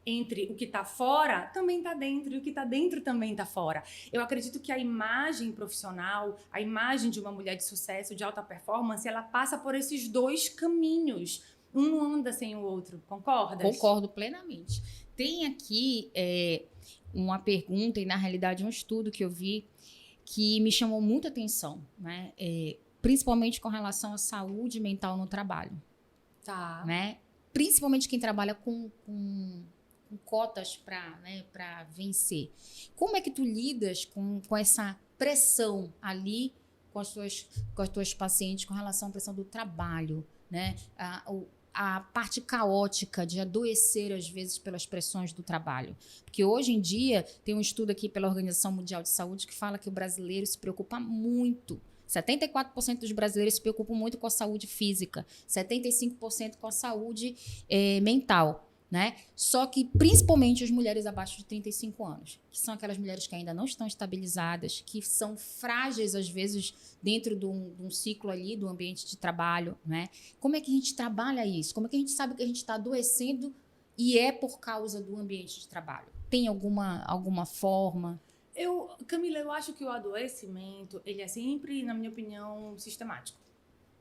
Speaker 3: entre o que tá fora também tá dentro e o que tá dentro também tá fora. Eu acredito que a imagem profissional, a imagem de uma mulher de sucesso, de alta performance, ela passa por esses dois caminhos. Um não anda sem o outro, concordas?
Speaker 2: Concordo plenamente. Tem aqui uma pergunta e, na realidade, um estudo que eu vi que me chamou muita atenção, né? Principalmente com relação à saúde mental no trabalho.
Speaker 3: Tá.
Speaker 2: Né? Principalmente quem trabalha com cotas para vencer. Como é que tu lidas com essa pressão ali com as tuas pacientes com relação à pressão do trabalho, né? A parte caótica de adoecer, às vezes, pelas pressões do trabalho. Porque hoje em dia, tem um estudo aqui pela Organização Mundial de Saúde que fala que o brasileiro se preocupa muito. 74% dos brasileiros se preocupam muito com a saúde física, 75% com a saúde mental. Né? Só que, principalmente, as mulheres abaixo de 35 anos, que são aquelas mulheres que ainda não estão estabilizadas, que são frágeis, às vezes, dentro de um ciclo ali, do ambiente de trabalho, né? Como é que a gente trabalha isso? Como é que a gente sabe que a gente está adoecendo e é por causa do ambiente de trabalho? Tem alguma forma?
Speaker 3: Camila, eu acho que o adoecimento, ele é sempre, na minha opinião, sistemático.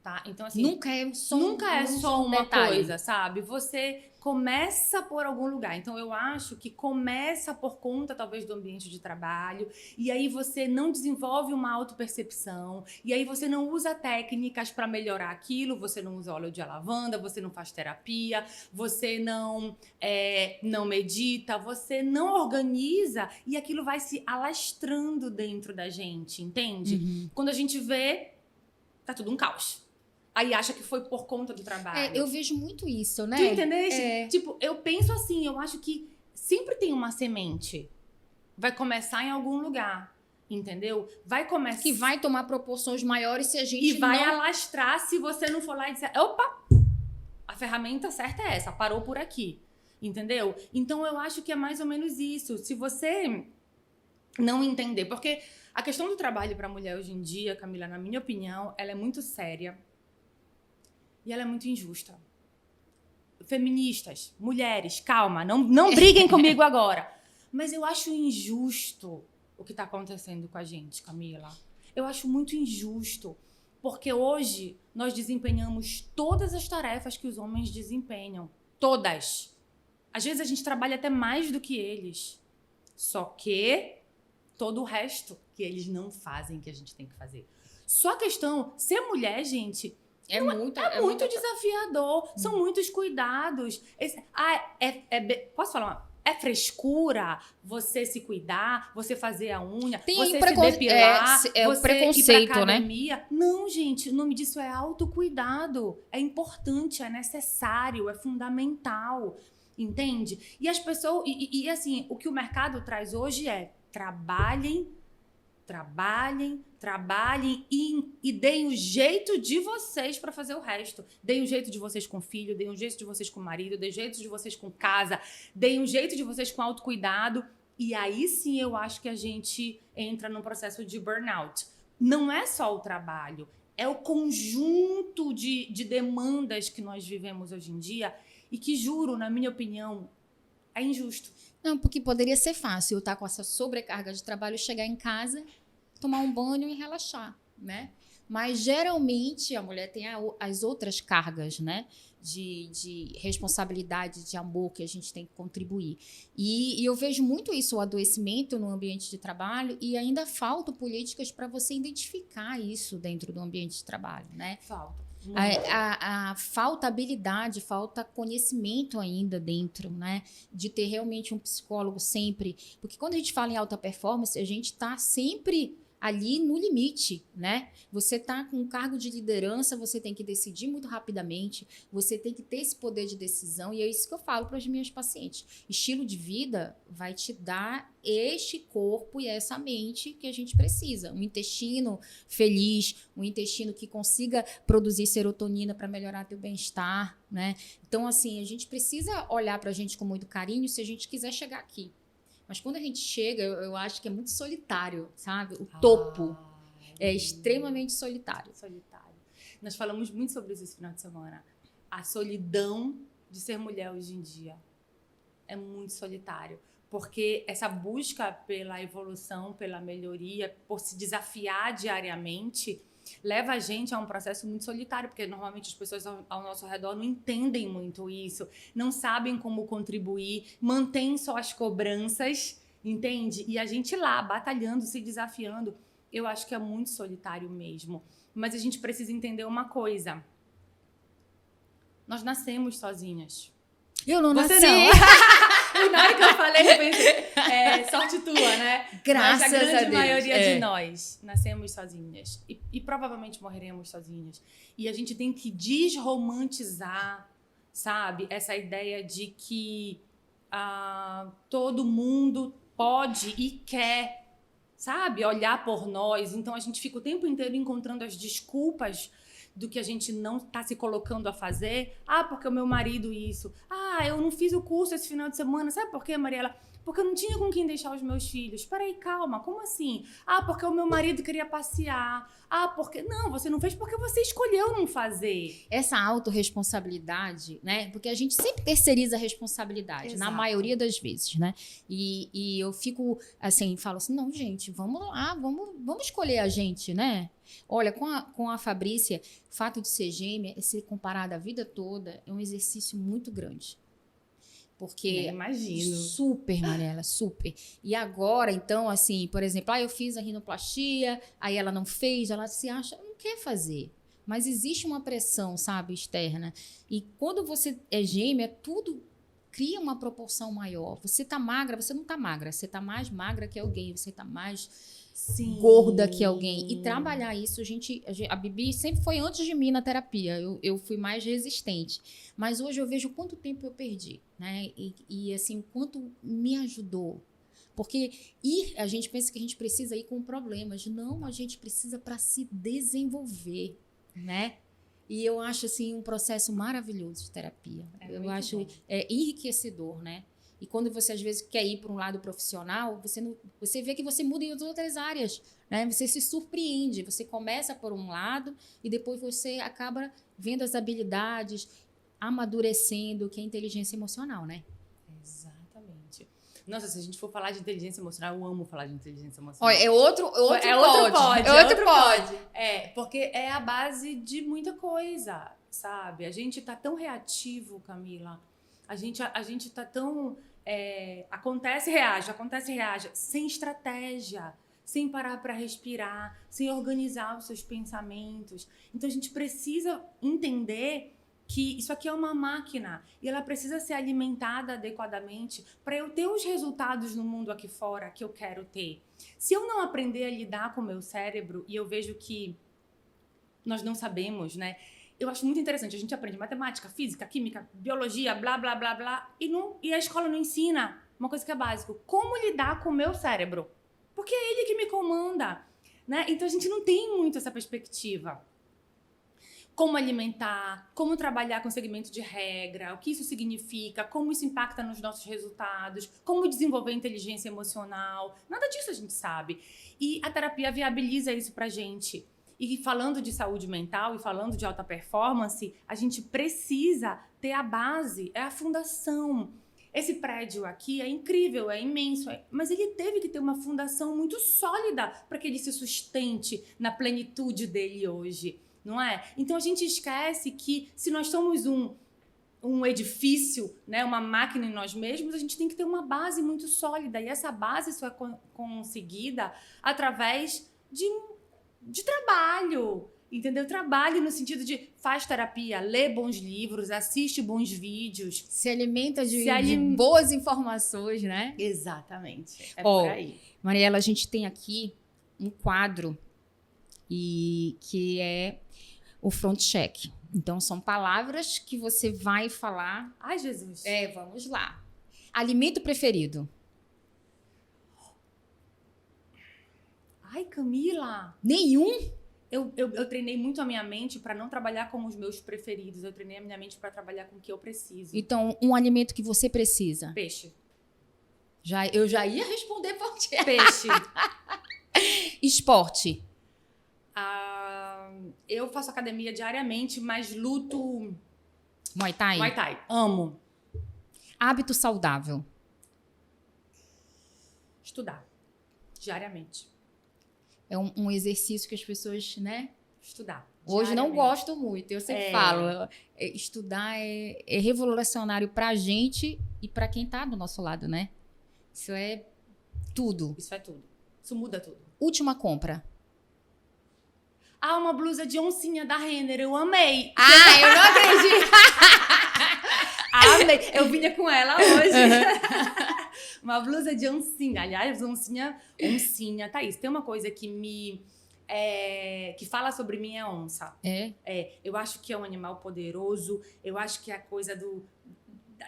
Speaker 3: Tá? Então, assim,
Speaker 2: nunca é só
Speaker 3: uma
Speaker 2: detalhe.
Speaker 3: coisa, sabe? Você começa por algum lugar. Então, eu acho que começa por conta, talvez, do ambiente de trabalho. E aí você não desenvolve uma autopercepção. E aí você não usa técnicas para melhorar aquilo. Você não usa óleo de lavanda, você não faz terapia, você não medita, você não organiza. E aquilo vai se alastrando dentro da gente, entende?
Speaker 2: Uhum.
Speaker 3: Quando a gente vê, tá tudo um caos. Aí acha que foi por conta do trabalho.
Speaker 2: Eu vejo muito isso, né?
Speaker 3: Tu entendeste? Tipo, eu penso assim, eu acho que sempre tem uma semente. Vai começar em algum lugar, entendeu? Vai começar...
Speaker 2: Que vai tomar proporções maiores se a gente
Speaker 3: E vai alastrar se você não for lá e disser, opa, a ferramenta certa é essa, parou por aqui, entendeu? Então, eu acho que é mais ou menos isso. Se você não entender, porque a questão do trabalho para a mulher hoje em dia, Camila, na minha opinião, ela é muito séria. E ela é muito injusta. Feministas, mulheres, calma, não briguem comigo agora. Mas eu acho injusto o que está acontecendo com a gente, Camila. Eu acho muito injusto. Porque hoje nós desempenhamos todas as tarefas que os homens desempenham. Todas. Às vezes a gente trabalha até mais do que eles. Só que todo o resto que eles não fazem que a gente tem que fazer. Só a questão, ser mulher, gente... É muito desafiador. São muitos cuidados. Posso falar? É frescura você se cuidar, você fazer a unha, você se depilar,
Speaker 2: o
Speaker 3: você
Speaker 2: preconceito,
Speaker 3: ir pra academia. Né? Não, gente, o nome disso é autocuidado. É importante, é necessário, é fundamental. Entende? E as pessoas... E assim, o que o mercado traz hoje é trabalhem e deem o jeito de vocês para fazer o resto. Deem o jeito de vocês com filho, deem o jeito de vocês com marido, deem o jeito de vocês com casa, deem o jeito de vocês com autocuidado. E aí sim eu acho que a gente entra num processo de burnout. Não é só o trabalho, é o conjunto de demandas que nós vivemos hoje em dia e que, juro, na minha opinião, é injusto.
Speaker 2: Não, porque poderia ser fácil eu estar com essa sobrecarga de trabalho, chegar em casa, tomar um banho e relaxar, né? Mas, geralmente, a mulher tem as outras cargas, né? De responsabilidade, de amor que a gente tem que contribuir. E eu vejo muito isso, o adoecimento no ambiente de trabalho, e ainda faltam políticas para você identificar isso dentro do ambiente de trabalho, né?
Speaker 3: Falta.
Speaker 2: Falta habilidade, falta conhecimento ainda dentro, né? De ter realmente um psicólogo sempre. Porque quando a gente fala em alta performance, a gente está sempre ali no limite, né? Você tá com um cargo de liderança, você tem que decidir muito rapidamente, você tem que ter esse poder de decisão, e é isso que eu falo para as minhas pacientes. Estilo de vida vai te dar este corpo e essa mente que a gente precisa. Um intestino feliz, um intestino que consiga produzir serotonina para melhorar teu bem-estar, né? Então, assim, a gente precisa olhar para a gente com muito carinho se a gente quiser chegar aqui. Mas quando a gente chega, eu acho que é muito solitário, sabe? O topo é extremamente solitário.
Speaker 3: Nós falamos muito sobre isso esse final de semana. A solidão de ser mulher hoje em dia é muito solitário. Porque essa busca pela evolução, pela melhoria, por se desafiar diariamente, leva a gente a um processo muito solitário, porque normalmente as pessoas ao nosso redor não entendem muito isso, não sabem como contribuir, mantêm só as cobranças, entende? E a gente lá, batalhando, se desafiando, eu acho que é muito solitário mesmo. Mas a gente precisa entender uma coisa. Nós nascemos sozinhas.
Speaker 2: Eu não
Speaker 3: Você
Speaker 2: nasci.
Speaker 3: não. E na hora que eu falei, eu pensei, sorte tua, né?
Speaker 2: Graças
Speaker 3: Mas a grande
Speaker 2: a Deus.
Speaker 3: maioria de nós nascemos sozinhas. E provavelmente morreremos sozinhas. E a gente tem que desromantizar, sabe? Essa ideia de que todo mundo pode e quer, sabe? Olhar por nós. Então, a gente fica o tempo inteiro encontrando as desculpas do que a gente não está se colocando a fazer. Porque o meu marido isso. Eu não fiz o curso esse final de semana. Sabe por quê, Mariela? Porque eu não tinha com quem deixar os meus filhos. Peraí, calma, como assim? Porque o meu marido queria passear. Porque... Não, você não fez porque você escolheu não fazer.
Speaker 2: Essa autorresponsabilidade, né? Porque a gente sempre terceiriza a responsabilidade,
Speaker 3: Exato.
Speaker 2: na maioria das vezes, né? E eu fico assim, falo assim, não, gente, vamos lá, vamos escolher a gente, né? Olha, com a Fabrícia, o fato de ser gêmea, ser comparada a vida toda, é um exercício muito grande. Porque
Speaker 3: imagino.
Speaker 2: Super, Mariela, super. E agora, então, assim, por exemplo, eu fiz a rinoplastia, aí ela não fez, ela se acha, não quer fazer. Mas existe uma pressão, sabe, externa. E quando você é gêmea, tudo cria uma proporção maior. Você tá magra, você não tá magra. Você tá mais magra que alguém, você tá mais...
Speaker 3: Sim.
Speaker 2: gorda que alguém. E trabalhar isso, a Bibi sempre foi antes de mim na terapia. Eu fui mais resistente. Mas hoje eu vejo quanto tempo eu perdi, né? E assim, quanto me ajudou. Porque a gente pensa que a gente precisa ir com problemas. Não, a gente precisa para se desenvolver, né? E eu acho, assim, um processo maravilhoso de terapia. Eu acho enriquecedor, né? E quando você, às vezes, quer ir para um lado profissional, você vê que você muda em outras áreas, né? Você se surpreende. Você começa por um lado e depois você acaba vendo as habilidades, amadurecendo, que é inteligência emocional, né?
Speaker 3: Exatamente. Nossa, se a gente for falar de inteligência emocional, eu amo falar de inteligência emocional.
Speaker 2: Olha, é outro pod.
Speaker 3: Porque é a base de muita coisa, sabe? A gente tá tão reativo, Camila. A gente tá tão... acontece, reage, sem estratégia, sem parar para respirar, sem organizar os seus pensamentos. Então, a gente precisa entender que isso aqui é uma máquina e ela precisa ser alimentada adequadamente para eu ter os resultados no mundo aqui fora que eu quero ter. Se eu não aprender a lidar com o meu cérebro, e eu vejo que nós não sabemos, né? Eu acho muito interessante, a gente aprende matemática, física, química, biologia, blá, blá, blá, blá, e a escola não ensina uma coisa que é básico. Como lidar com o meu cérebro? Porque é ele que me comanda, né? Então a gente não tem muito essa perspectiva. Como alimentar, como trabalhar com segmento de regra, o que isso significa, como isso impacta nos nossos resultados, como desenvolver inteligência emocional. Nada disso a gente sabe. E a terapia viabiliza isso pra gente. E falando de saúde mental e falando de alta performance, a gente precisa ter a base, é a fundação. Esse prédio aqui é incrível, é imenso, mas ele teve que ter uma fundação muito sólida para que ele se sustente na plenitude dele hoje, não é? Então a gente esquece que se nós somos um edifício, né, uma máquina em nós mesmos, a gente tem que ter uma base muito sólida. E essa base só é conseguida através de trabalho, entendeu? Trabalho no sentido de faz terapia, lê bons livros, assiste bons vídeos.
Speaker 2: Se alimenta de boas informações, né?
Speaker 3: Exatamente. É
Speaker 2: Ó,
Speaker 3: por aí.
Speaker 2: Mariela, a gente tem aqui um quadro que é o front check. Então, são palavras que você vai falar.
Speaker 3: Ai, Jesus.
Speaker 2: Vamos lá. Alimento preferido?
Speaker 3: Ai, Camila.
Speaker 2: Nenhum?
Speaker 3: Eu treinei muito a minha mente para não trabalhar com os meus preferidos. Eu treinei a minha mente para trabalhar com o que eu preciso.
Speaker 2: Então, um alimento que você precisa?
Speaker 3: Peixe.
Speaker 2: Eu já ia responder por ti.
Speaker 3: Peixe.
Speaker 2: Esporte?
Speaker 3: Eu faço academia diariamente, mas luto
Speaker 2: Muay Thai?
Speaker 3: Muay Thai. Amo.
Speaker 2: Hábito saudável?
Speaker 3: Estudar. Diariamente.
Speaker 2: É um exercício que as pessoas, né?
Speaker 3: Estudar.
Speaker 2: Hoje não
Speaker 3: diariamente.
Speaker 2: gosto muito, eu sempre falo. Estudar é revolucionário pra gente e pra quem tá do nosso lado, né? Isso é tudo.
Speaker 3: Isso é tudo. Isso muda tudo.
Speaker 2: Última compra.
Speaker 3: Uma blusa de oncinha da Renner, eu amei.
Speaker 2: Eu não acredito!
Speaker 3: Amei. Eu vinha com ela hoje. Uma blusa de oncinha. Aliás, oncinha, Thaís, tem uma coisa que que fala sobre mim é onça. Eu acho que é um animal poderoso, eu acho que é a coisa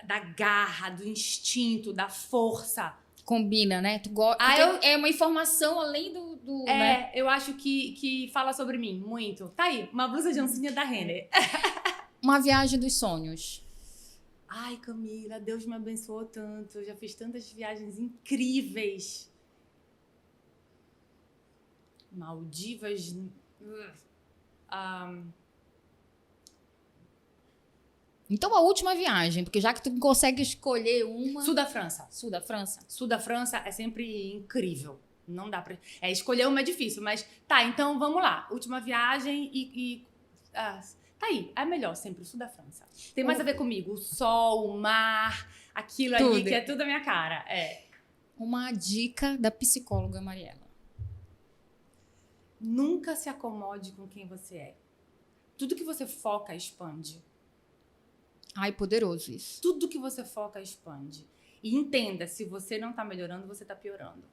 Speaker 3: da garra, do instinto, da força.
Speaker 2: Combina, né? É uma informação além do né?
Speaker 3: Eu acho que fala sobre mim muito. Tá aí, uma blusa de oncinha da Renner.
Speaker 2: Uma viagem dos sonhos.
Speaker 3: Ai, Camila, Deus me abençoou tanto. Eu já fiz tantas viagens incríveis. Maldivas.
Speaker 2: Então, a última viagem, porque já que tu consegue escolher uma...
Speaker 3: Sul da França.
Speaker 2: Sul da França?
Speaker 3: Sul da França é sempre incrível. Não dá pra... escolher uma é difícil, mas... Tá, então vamos lá. Última viagem tá aí. É melhor sempre o Sul da França. Tem mais a ver comigo. O sol, o mar, aquilo
Speaker 2: tudo
Speaker 3: ali que é tudo a minha cara.
Speaker 2: Uma dica da psicóloga Mariela.
Speaker 3: Nunca se acomode com quem você é. Tudo que você foca, expande.
Speaker 2: Ai, poderoso isso.
Speaker 3: Tudo que você foca, expande. E entenda, se você não tá melhorando, você tá piorando.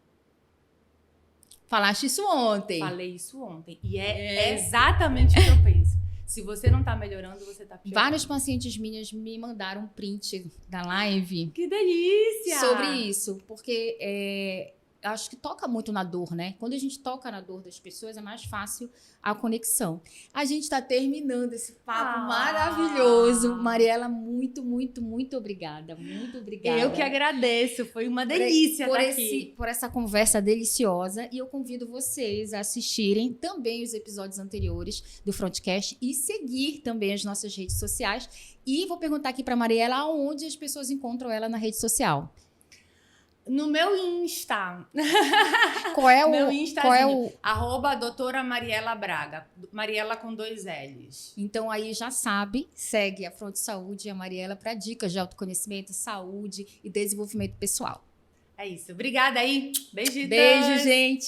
Speaker 2: Falaste isso ontem.
Speaker 3: Falei isso ontem. E é exatamente o que eu penso. Se você não tá melhorando, você tá piorando.
Speaker 2: Vários pacientes minhas me mandaram um print da live.
Speaker 3: Que delícia!
Speaker 2: Sobre isso. Porque acho que toca muito na dor, né? Quando a gente toca na dor das pessoas, é mais fácil a conexão. A gente tá terminando esse papo maravilhoso. Mariela, muito, muito, muito obrigada. Muito obrigada.
Speaker 3: Eu que agradeço. Foi uma delícia estar aqui.
Speaker 2: Por essa conversa deliciosa. E eu convido vocês a assistirem também os episódios anteriores do Frontcast e seguir também as nossas redes sociais. E vou perguntar aqui para Mariela aonde as pessoas encontram ela na rede social.
Speaker 3: No meu Insta.
Speaker 2: Qual é o...
Speaker 3: Meu Instazinho. @doutora Mariela Braga. Mariela com 2 L's.
Speaker 2: Então aí já sabe, segue a Front Saúde e a Mariela para dicas de autoconhecimento, saúde e desenvolvimento pessoal.
Speaker 3: É isso. Obrigada aí. Beijitos.
Speaker 2: Beijo, gente.